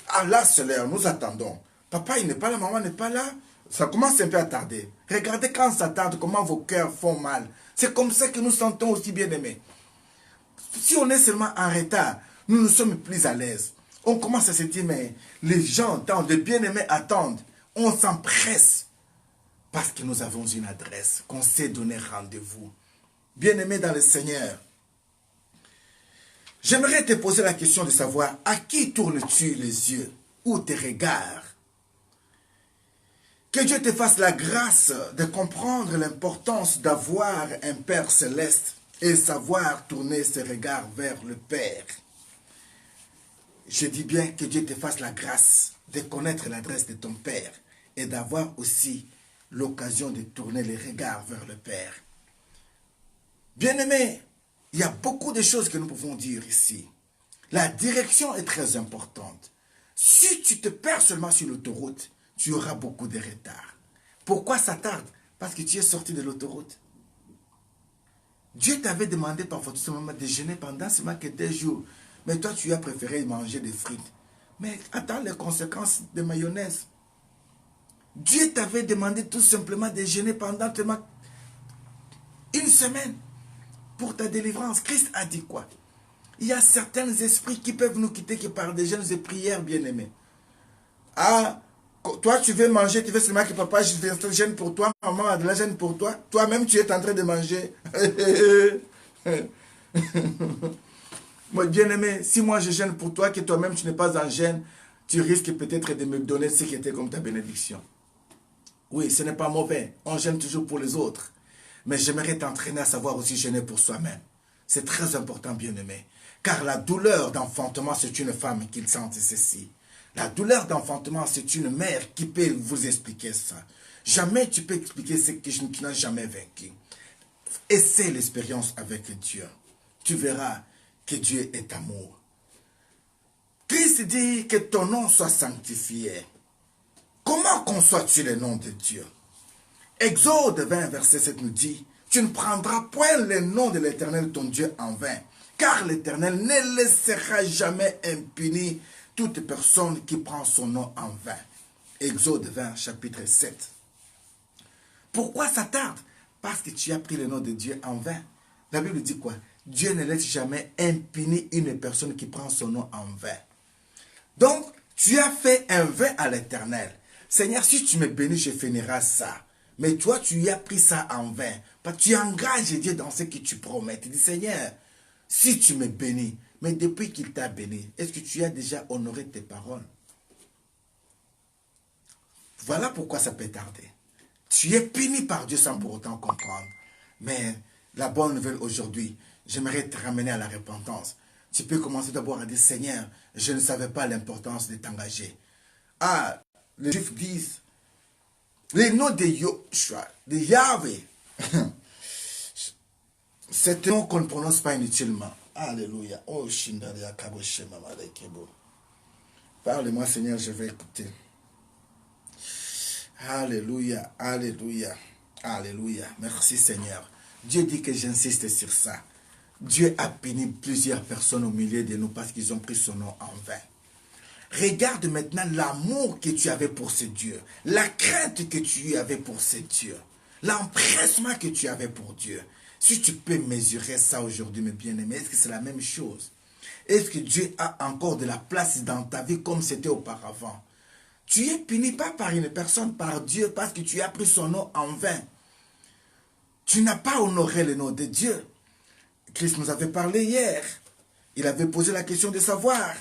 ah là, c'est l'heure, nous attendons. Papa, il n'est pas là, maman n'est pas là. Ça commence un peu à tarder. Regardez quand ça tarde, comment vos cœurs font mal. C'est comme ça que nous sentons aussi bien-aimés. Si on est seulement en retard, nous nous sommes plus à l'aise. On commence à se dire, mais les gens attendent, les bien-aimés attendent. On s'empresse. Parce que nous avons une adresse, qu'on sait donner rendez-vous. Bien-aimé dans le Seigneur, j'aimerais te poser la question de savoir à qui tournes-tu les yeux ou tes regards? Que Dieu te fasse la grâce de comprendre l'importance d'avoir un Père céleste et savoir tourner ses regards vers le Père. Je dis bien que Dieu te fasse la grâce de connaître l'adresse de ton Père et d'avoir aussi l'occasion de tourner les regards vers le Père. Bien-aimé, il y a beaucoup de choses que nous pouvons dire ici. La direction est très importante. Si tu te perds seulement sur l'autoroute, tu auras beaucoup de retard. Pourquoi ça tarde? Parce que tu es sorti de l'autoroute. Dieu t'avait demandé parfois tout simplement de jeûner pendant seulement que 2 jours. Mais toi, tu as préféré manger des frites. Mais attends les conséquences de mayonnaise. Dieu t'avait demandé tout simplement de jeûner pendant seulement 1 semaine pour ta délivrance. Christ a dit quoi? Il y a certains esprits qui peuvent nous quitter que par des jeûnes et prières, bien-aimés. Ah, Toi, tu veux manger, tu veux seulement que papa gêne pour toi, maman a de la gêne pour toi. Toi-même, tu es en train de manger. Moi, bien-aimé, si moi je gêne pour toi, que toi-même tu n'es pas en gêne, tu risques peut-être de me donner ce qui était comme ta bénédiction. Oui, ce n'est pas mauvais. On gêne toujours pour les autres. Mais j'aimerais t'entraîner à savoir aussi gêner pour soi-même. C'est très important, bien-aimé. Car la douleur d'enfantement, c'est une femme qui sent ceci. La douleur d'enfantement, c'est une mère qui peut vous expliquer ça. Jamais tu peux expliquer ce que tu n'as jamais vécu. Essaie l'expérience avec Dieu. Tu verras que Dieu est amour. Christ dit que ton nom soit sanctifié. Comment conçois-tu le nom de Dieu? Exode 20, verset 7 nous dit, tu ne prendras point le nom de l'Éternel ton Dieu en vain, car l'Éternel ne laissera jamais impuni toute personne qui prend son nom en vain. Exode 20, chapitre 7. Pourquoi ça tarde? Parce que tu as pris le nom de Dieu en vain. La Bible dit quoi? Dieu ne laisse jamais impuni une personne qui prend son nom en vain. Donc, tu as fait un vœu à l'Éternel. Seigneur, si tu me bénis, je finirai ça. Mais toi, tu as pris ça en vain. Parce que tu engages Dieu dans ce que tu promets. Tu dis, Seigneur, si tu me bénis, mais depuis qu'il t'a béni, est-ce que tu as déjà honoré tes paroles? Voilà pourquoi ça peut tarder. Tu es puni par Dieu sans pour autant comprendre. Mais la bonne nouvelle aujourd'hui, j'aimerais te ramener à la repentance. Tu peux commencer d'abord à dire, Seigneur, je ne savais pas l'importance de t'engager. Ah, les Juifs disent, les noms de Yoshua, de Yahweh, c'est un nom qu'on ne prononce pas inutilement. Alléluia. Oh, Shindaria Kaboshema Malekebo. Parle-moi, Seigneur, je vais écouter. Alléluia, alléluia, alléluia. Merci, Seigneur. Dieu dit que j'insiste sur ça. Dieu a puni plusieurs personnes au milieu de nous parce qu'ils ont pris son nom en vain. Regarde maintenant l'amour que tu avais pour ce Dieu, la crainte que tu avais pour ce Dieu, l'empressement que tu avais pour Dieu. Si tu peux mesurer ça aujourd'hui, mes bien-aimés, est-ce que c'est la même chose? Est-ce que Dieu a encore de la place dans ta vie comme c'était auparavant? Tu es puni pas par une personne, par Dieu, parce que tu as pris son nom en vain. Tu n'as pas honoré le nom de Dieu. Christ nous avait parlé hier. Il avait posé la question de savoir.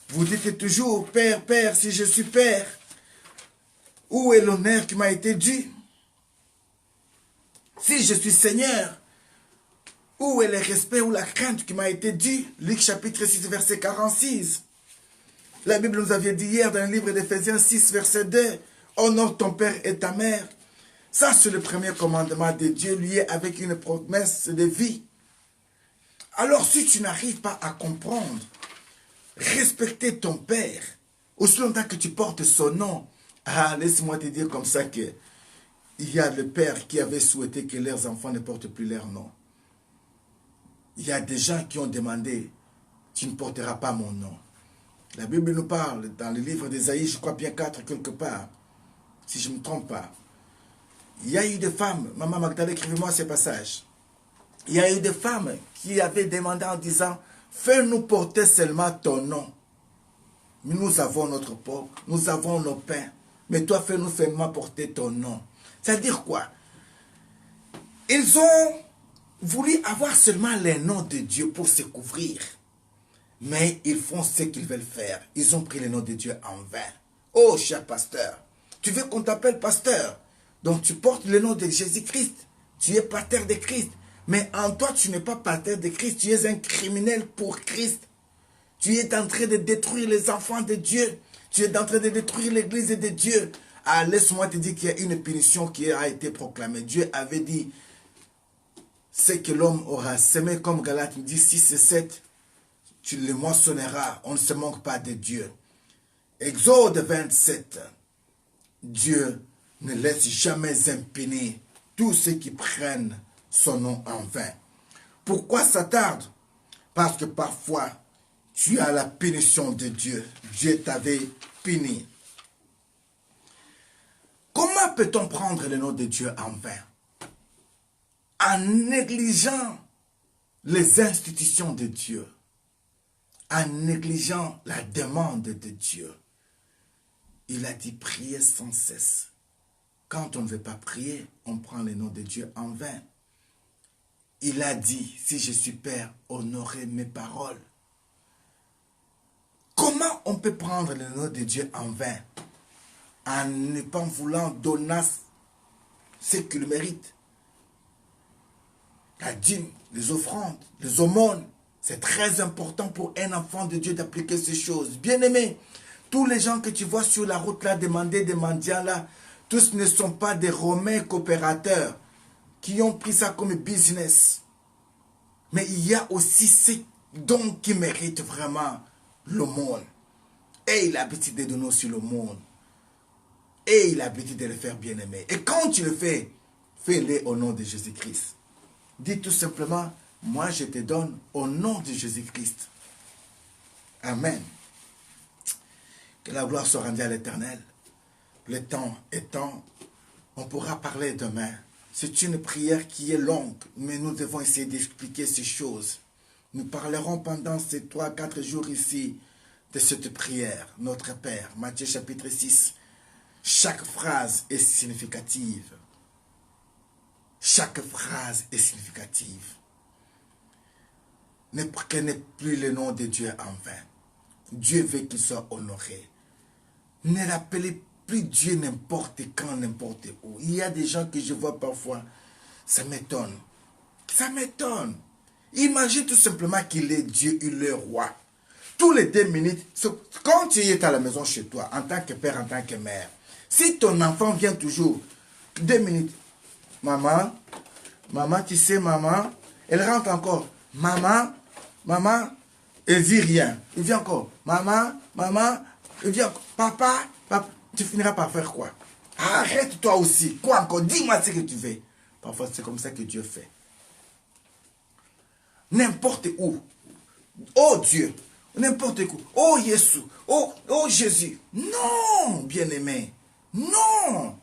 Vous dites toujours, Père, Père, si je suis Père, où est l'honneur qui m'a été dû? Si je suis Seigneur, où est le respect ou la crainte qui m'a été dû? Luc chapitre 6, verset 46. La Bible nous avait dit hier dans le livre d'Éphésiens 6, verset 2, honore ton père et ta mère. Ça, c'est le premier commandement de Dieu lié avec une promesse de vie. Alors, si tu n'arrives pas à comprendre, respecter ton père, aussi longtemps que tu portes son nom, laisse-moi te dire comme ça que il y a le père qui avait souhaité que leurs enfants ne portent plus leur nom. Il y a des gens qui ont demandé, tu ne porteras pas mon nom. La Bible nous parle dans le livre d'Ésaïe, je crois bien 4 quelque part, si je ne me trompe pas. Il y a eu des femmes, Maman Magdalene, écrivez-moi ces passages. Il y a eu des femmes qui avaient demandé en disant, fais-nous porter seulement ton nom. Nous avons notre porc, nous avons nos pains, mais toi fais-nous seulement porter ton nom. C'est-à-dire quoi? Ils ont voulu avoir seulement les noms de Dieu pour se couvrir. Mais ils font ce qu'ils veulent faire. Ils ont pris le nom de Dieu en vain. Oh, cher pasteur, tu veux qu'on t'appelle pasteur? Donc tu portes le nom de Jésus-Christ. Tu es pater de Christ. Mais en toi, tu n'es pas pater de Christ. Tu es un criminel pour Christ. Tu es en train de détruire les enfants de Dieu. Tu es en train de détruire l'église de Dieu. Ah, laisse-moi te dire qu'il y a une punition qui a été proclamée. Dieu avait dit, ce que l'homme aura semé, comme Galates dit 6 et 7, tu le moissonneras, on ne se manque pas de Dieu. Exode 27, Dieu ne laisse jamais impuni tous ceux qui prennent son nom en vain. Pourquoi ça tarde? Parce que parfois, tu as la punition de Dieu. Dieu t'avait puni. Comment peut-on prendre le nom de Dieu en vain? En négligeant les institutions de Dieu. En négligeant la demande de Dieu. Il a dit prier sans cesse. Quand on ne veut pas prier, on prend le nom de Dieu en vain. Il a dit, si je suis Père, honorez mes paroles. Comment on peut prendre le nom de Dieu en vain en ne pas voulant donner ce qu'il mérite? La dîme, les offrandes, les aumônes, c'est très important pour un enfant de Dieu d'appliquer ces choses. Bien-aimés, tous les gens que tu vois sur la route là, demander des mendiants là, tous ne sont pas des Romains coopérateurs qui ont pris ça comme business. Mais il y a aussi ces dons qui méritent vraiment le monde. Et il a l'habitude de donner aussi le monde. Et il a l'habitude de le faire bien-aimé. Et quand tu le fais, fais-le au nom de Jésus-Christ. Dis tout simplement, moi je te donne au nom de Jésus-Christ. Amen. Que la gloire soit rendue à l'Éternel. Le temps étant, on pourra parler demain. C'est une prière qui est longue, mais nous devons essayer d'expliquer ces choses. Nous parlerons pendant ces 3-4 jours ici de cette prière, notre Père. Matthieu chapitre 6. Chaque phrase est significative. Chaque phrase est significative. Ne prenez plus le nom de Dieu en vain. Dieu veut qu'il soit honoré. Ne rappelez plus Dieu n'importe quand, n'importe où. Il y a des gens que je vois parfois, ça m'étonne. Ça m'étonne. Imagine tout simplement qu'il est Dieu, il est roi. Tous les 2 minutes, quand tu es à la maison chez toi, en tant que père, en tant que mère, si ton enfant vient toujours, 2 minutes, maman, maman, tu sais, maman, elle rentre encore, maman, maman, elle dit rien. Il vient encore, maman, maman, il vient encore, papa, papa, tu finiras par faire quoi? Arrête toi aussi, quoi encore, dis-moi ce que tu veux. Parfois, c'est comme ça que Dieu fait. N'importe où, oh Dieu, n'importe où, oh Jésus, oh Jésus. Non, bien-aimé, non.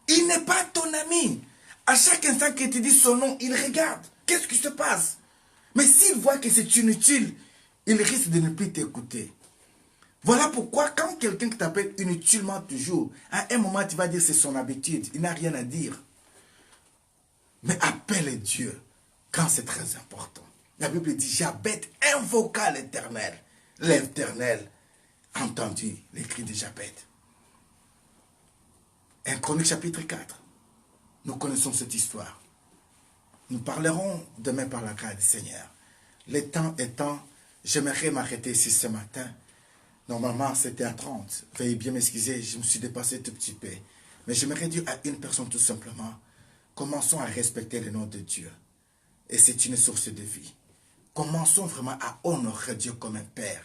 Il n'est pas ton ami. À chaque instant qu'il te dit son nom, il regarde. Qu'est-ce qui se passe? Mais s'il voit que c'est inutile, il risque de ne plus t'écouter. Voilà pourquoi quand quelqu'un t'appelle inutilement toujours, à un moment tu vas dire c'est son habitude, il n'a rien à dire. Mais appelle Dieu quand c'est très important. La Bible dit, Jabez invoqua l'Éternel. L'Éternel a entendu les cris de Jabez. 1 Chronique chapitre 4. Nous connaissons cette histoire. Nous parlerons demain par la grâce du Seigneur. Le temps étant, j'aimerais m'arrêter ici ce matin. Normalement, c'était à 30. Veuillez bien m'excuser, je me suis dépassé tout petit peu. Mais j'aimerais dire à une personne tout simplement, commençons à respecter le nom de Dieu. Et c'est une source de vie. Commençons vraiment à honorer Dieu comme un Père.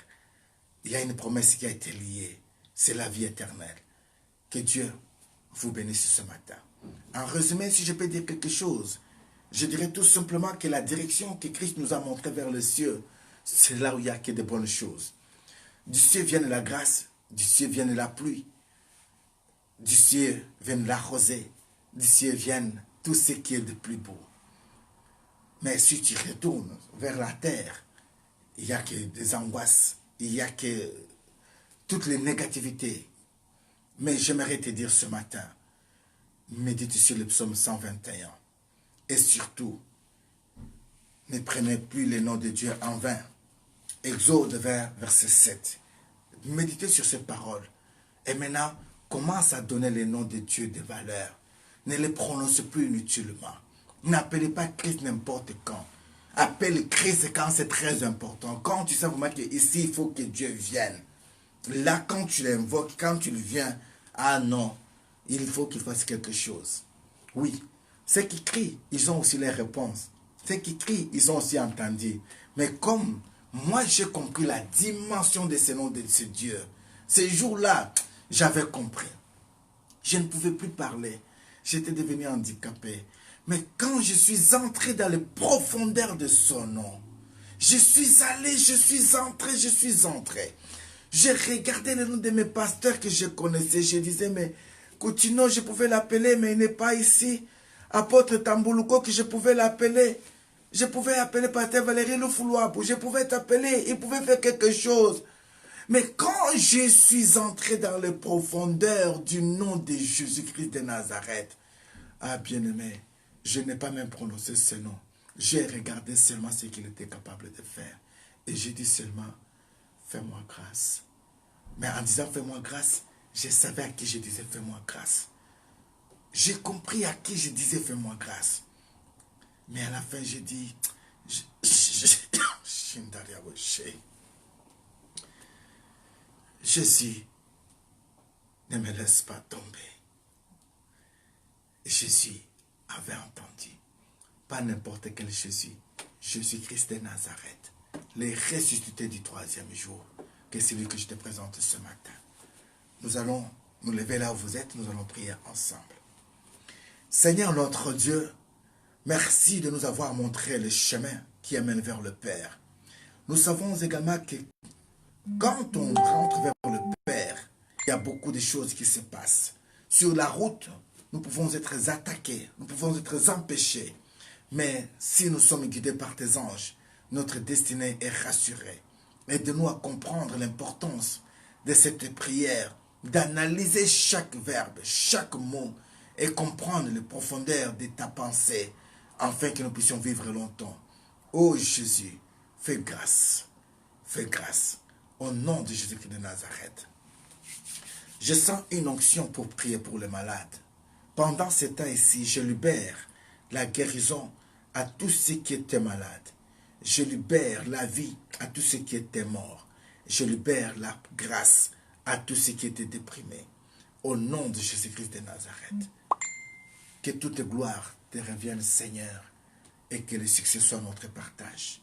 Il y a une promesse qui a été liée. C'est la vie éternelle. Que Dieu vous bénisse ce matin. En résumé, si je peux dire quelque chose, je dirais tout simplement que la direction que Christ nous a montrée vers le ciel, c'est là où il n'y a que de bonnes choses. Du ciel vient la grâce, du ciel vient la pluie, du ciel vient la rosée, du ciel vient tout ce qui est de plus beau. Mais si tu retournes vers la terre, il n'y a que des angoisses, il n'y a que toutes les négativités. Mais j'aimerais te dire ce matin, médite sur le psaume 121. Et surtout, ne prenez plus le nom de Dieu en vain. Exode 20, verset 7. Méditez sur ces paroles. Et maintenant, commence à donner le nom de Dieu de valeur. Ne les prononce plus inutilement. N'appelez pas Christ n'importe quand. Appelle Christ quand c'est très important. Quand tu sais vraiment qu'ici, il faut que Dieu vienne. Là, quand tu l'invoques, quand tu le viens, ah non, il faut qu'il fasse quelque chose. Oui, ceux qui crient, ils ont aussi les réponses. Ceux qui crient, ils ont aussi entendu. Mais comme moi, j'ai compris la dimension de ce nom de ce Dieu, ces jours-là, j'avais compris. Je ne pouvais plus parler. J'étais devenu handicapé. Mais quand je suis entré dans les profondeurs de son nom, je suis allé, je suis entré. J'ai regardé le nom de mes pasteurs que je connaissais. Je disais, mais Coutinho, je pouvais l'appeler, mais il n'est pas ici. Apôtre Tamboulouko, que je pouvais l'appeler. Je pouvais appeler Pasteur Valérie Loufoulouabou. Je pouvais t'appeler, il pouvait faire quelque chose. Mais quand je suis entré dans les profondeurs du nom de Jésus-Christ de Nazareth, ah bien-aimé, je n'ai pas même prononcé ce nom. J'ai regardé seulement ce qu'il était capable de faire. Et j'ai dit seulement, fais-moi grâce. Mais en disant fais-moi grâce, je savais à qui je disais fais-moi grâce. J'ai compris à qui je disais fais-moi grâce. Mais à la fin, j'ai dit, Jésus, ne me laisse pas tomber. Jésus avait entendu. Pas n'importe quel Jésus. Jésus-Christ de Nazareth. Les ressuscités du troisième jour. Que c'est lui que je te présente ce matin. Nous allons nous lever là où vous êtes. Nous allons prier ensemble. Seigneur notre Dieu, merci de nous avoir montré le chemin qui amène vers le Père. Nous savons également que quand on rentre vers le Père, il y a beaucoup de choses qui se passent. Sur la route, nous pouvons être attaqués, nous pouvons être empêchés. Mais si nous sommes guidés par tes anges, notre destinée est rassurée. Aide-nous à comprendre l'importance de cette prière, d'analyser chaque verbe, chaque mot, et comprendre les profondeurs de ta pensée, afin que nous puissions vivre longtemps. Ô Jésus, fais grâce, au nom de Jésus-Christ de Nazareth. Je sens une onction pour prier pour les malades. Pendant ce temps ici, je libère la guérison à tous ceux qui étaient malades. Je libère la vie à tous ceux qui étaient morts. Je libère la grâce à tous ceux qui étaient déprimés. Au nom de Jésus-Christ de Nazareth. Que toute gloire te revienne, Seigneur, et que le succès soit notre partage.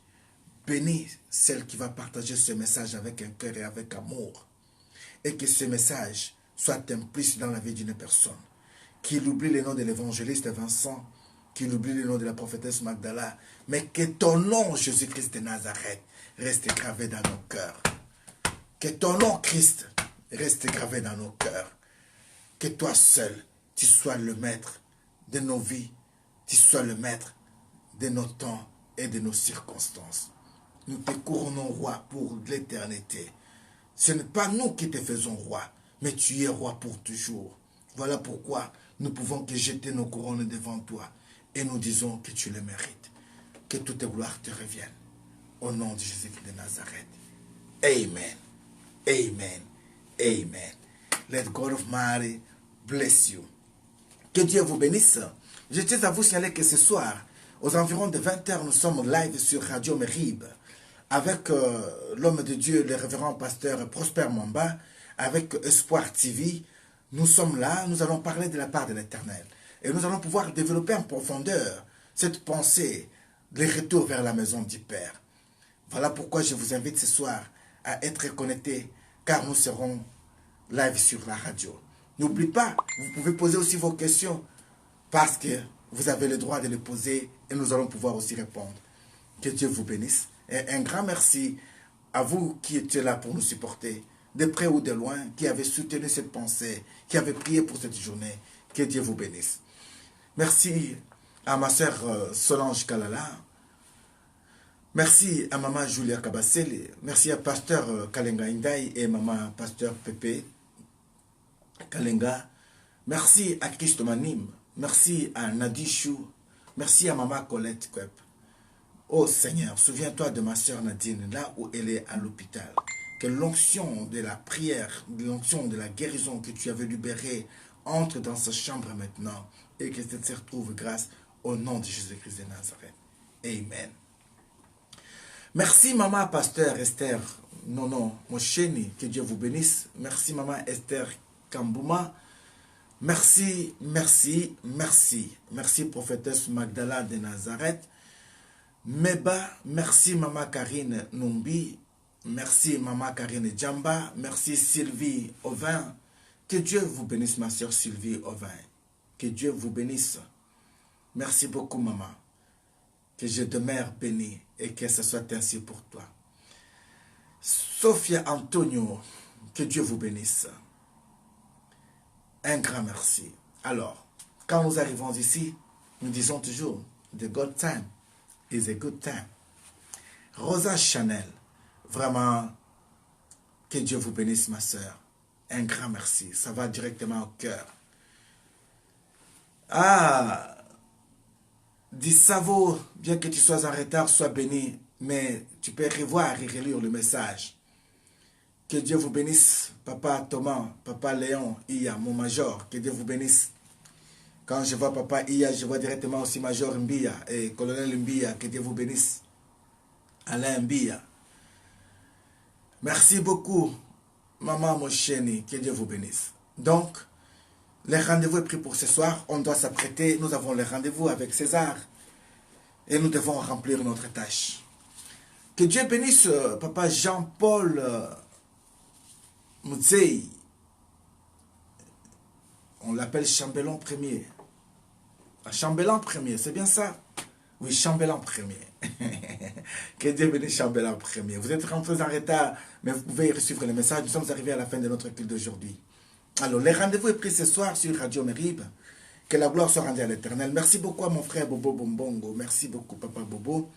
Bénis celle qui va partager ce message avec un cœur et avec amour. Et que ce message soit implicite dans la vie d'une personne. Qu'il oublie le nom de l'évangéliste Vincent, qu'il oublie le nom de la prophétesse Magdala, mais que ton nom, Jésus-Christ de Nazareth, reste gravé dans nos cœurs. Que ton nom, Christ, reste gravé dans nos cœurs. Que toi seul, tu sois le maître de nos vies, tu sois le maître de nos temps et de nos circonstances. Nous te couronnons roi pour l'éternité. Ce n'est pas nous qui te faisons roi, mais tu es roi pour toujours. Voilà pourquoi nous pouvons que jeter nos couronnes devant toi et nous disons que tu le mérites. Que toute gloire te revienne. Au nom de Jésus-Christ de Nazareth. Amen. Amen. Amen. Let God of Mary bless you. Que Dieu vous bénisse. Je tiens à vous signaler que ce soir, aux environs de 20 h, nous sommes live sur Radio Merib avec l'homme de Dieu, le révérend pasteur Prosper Mamba, avec Espoir TV. Nous sommes là, nous allons parler de la part de l'Éternel. Et nous allons pouvoir développer en profondeur cette pensée, le retour vers la maison du Père. Voilà pourquoi je vous invite ce soir à être connectés, car nous serons live sur la radio. N'oubliez pas, vous pouvez poser aussi vos questions, parce que vous avez le droit de les poser et nous allons pouvoir aussi répondre. Que Dieu vous bénisse. Et un grand merci à vous qui étiez là pour nous supporter, de près ou de loin, qui avez soutenu cette pensée, qui avez prié pour cette journée. Que Dieu vous bénisse. Merci à ma sœur Solange Kalala. Merci à maman Julia Kabasele. Merci à pasteur Kalenga Indai et maman pasteur Pepe Kalenga. Merci à Christ Manim. Merci à Nadishou. Merci à maman Colette Kwep. Oh Seigneur, souviens-toi de ma sœur Nadine, là où elle est à l'hôpital. Que l'onction de la prière, l'onction de la guérison que tu avais libérée entre dans sa chambre maintenant et que cette sœur trouve grâce au nom de Jésus-Christ de Nazareth. Amen. Merci maman pasteur Esther Nono Mosheni, que Dieu vous bénisse. Merci maman Esther Kambouma. Merci, merci, merci. Merci prophétesse Magdala de Nazareth. Meba, merci maman Karine Numbi. Merci maman Karine Djamba. Merci Sylvie Auvin. Que Dieu vous bénisse ma soeur Sylvie Auvin. Que Dieu vous bénisse. Merci beaucoup maman. Que je demeure béni et que ce soit ainsi pour toi. Sophia Antonio, que Dieu vous bénisse. Un grand merci. Alors, quand nous arrivons ici, nous disons toujours, the good time is a good time. Rosa Chanel, vraiment, Que Dieu vous bénisse, ma soeur. Un grand merci. Ça va directement au cœur. Ah, dis Savo, bien que tu sois en retard, sois béni. Mais tu peux revoir et relire le message. Que Dieu vous bénisse, Papa Thomas, Papa Léon, Iya, mon major. Que Dieu vous bénisse. Quand je vois Papa Iya, je vois directement aussi Major Mbia et Colonel Mbia. Que Dieu vous bénisse. Alain Mbia. Merci beaucoup, Maman Mosheni. Que Dieu vous bénisse. Donc, le rendez-vous est pris pour ce soir. On doit s'apprêter. Nous avons le rendez-vous avec César. Et nous devons remplir notre tâche. Que Dieu bénisse Papa Jean-Paul Moutzei. On l'appelle chambellan premier. Chambellan premier, c'est bien ça? Oui, chambellan premier. Que Dieu bénisse chambellan premier. Vous êtes rentrés en retard, mais vous pouvez suivre le message. Nous sommes arrivés à la fin de notre culte d'aujourd'hui. Alors, le rendez-vous est pris ce soir sur Radio Mérib. Que la gloire soit rendue à l'Éternel. Merci beaucoup à mon frère Bobo Bombongo. Merci beaucoup, Papa Bobo.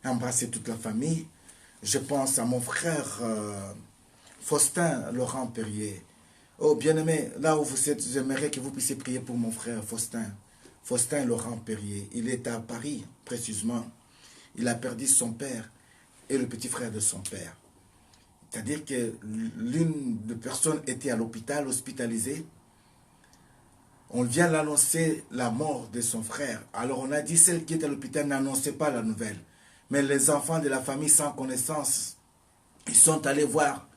Embrassez toute la famille. Je pense à mon frère Faustin Laurent Perrier. Oh, bien-aimé, là où vous êtes, j'aimerais que vous puissiez prier pour mon frère Faustin. Faustin Laurent Perrier. Il est à Paris, précisément. Il a perdu son père et le petit frère de son père. C'est-à-dire que l'une des personnes était à l'hôpital, hospitalisée. On vient l'annoncer la mort de son frère. Alors on a dit, celle qui est à l'hôpital n'annonçait pas la nouvelle. Mais les enfants de la famille sans connaissance, ils sont allés voir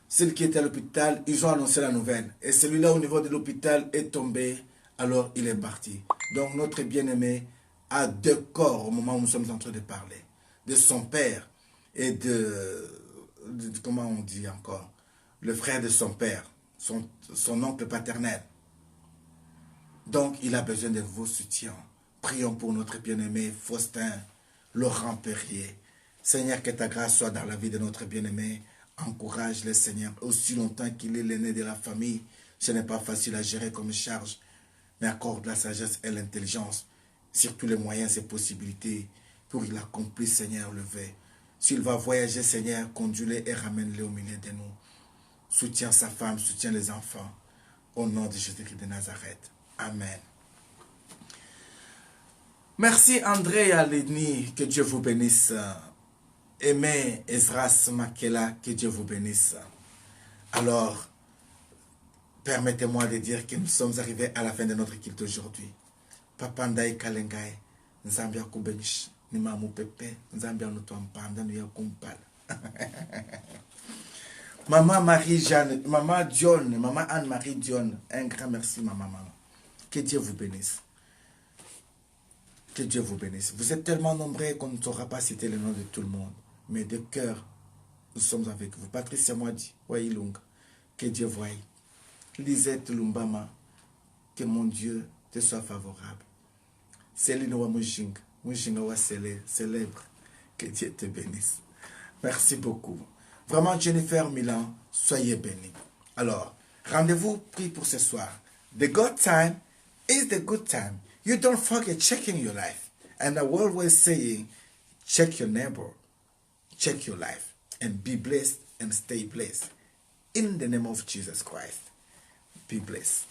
celle qui était à l'hôpital, ils ont annoncé la nouvelle. Et celui-là au niveau de l'hôpital est tombé, alors il est parti. Donc notre bien-aimé a deux corps au moment où nous sommes en train de parler. De son père et de comment on dit encore, le frère de son père, son oncle paternel. Donc, il a besoin de vos soutiens. Prions pour notre bien-aimé Faustin Laurent Perrier. Seigneur, que ta grâce soit dans la vie de notre bien-aimé. Encourage-le, Seigneur. Aussi longtemps qu'il est l'aîné de la famille, ce n'est pas facile à gérer comme charge. Mais accorde la sagesse et l'intelligence, surtout les moyens et possibilités pour qu'il accomplisse, Seigneur, le vœu. S'il va voyager, Seigneur, conduis-le et ramène-le au milieu de nous. Soutiens sa femme, soutiens les enfants. Au nom de Jésus-Christ de Nazareth. Amen. Merci André Aleni, que Dieu vous bénisse. Aimé Ezras Makela, que Dieu vous bénisse. Alors, permettez-moi de dire que nous sommes arrivés à la fin de notre culte aujourd'hui. Papa Ndaï Kalengai, Nzambia Kubench, Nimamu Pepe, Nzambia Nutuampanda, Nuya Kumpal. Maman Marie-Jeanne, Maman Dion, Maman Anne-Marie Dion, un grand merci, maman. Que Dieu vous bénisse. Que Dieu vous bénisse. Vous êtes tellement nombreux qu'on ne saura pas citer le nom de tout le monde. Mais de cœur, nous sommes avec vous. Patricia Mwadi, Wailung, que Dieu voie. Lisette Lumbama, que mon Dieu te soit favorable. Céline Wamujing, Mujinga wa célèbre, que Dieu te bénisse. Merci beaucoup. Vraiment, Jennifer Milan, soyez bénis. Alors, rendez-vous pris pour ce soir. The good time is the good time. You don't forget checking your life. And I always saying, check your neighbor, check your life, and be blessed and stay blessed. In the name of Jesus Christ, be blessed.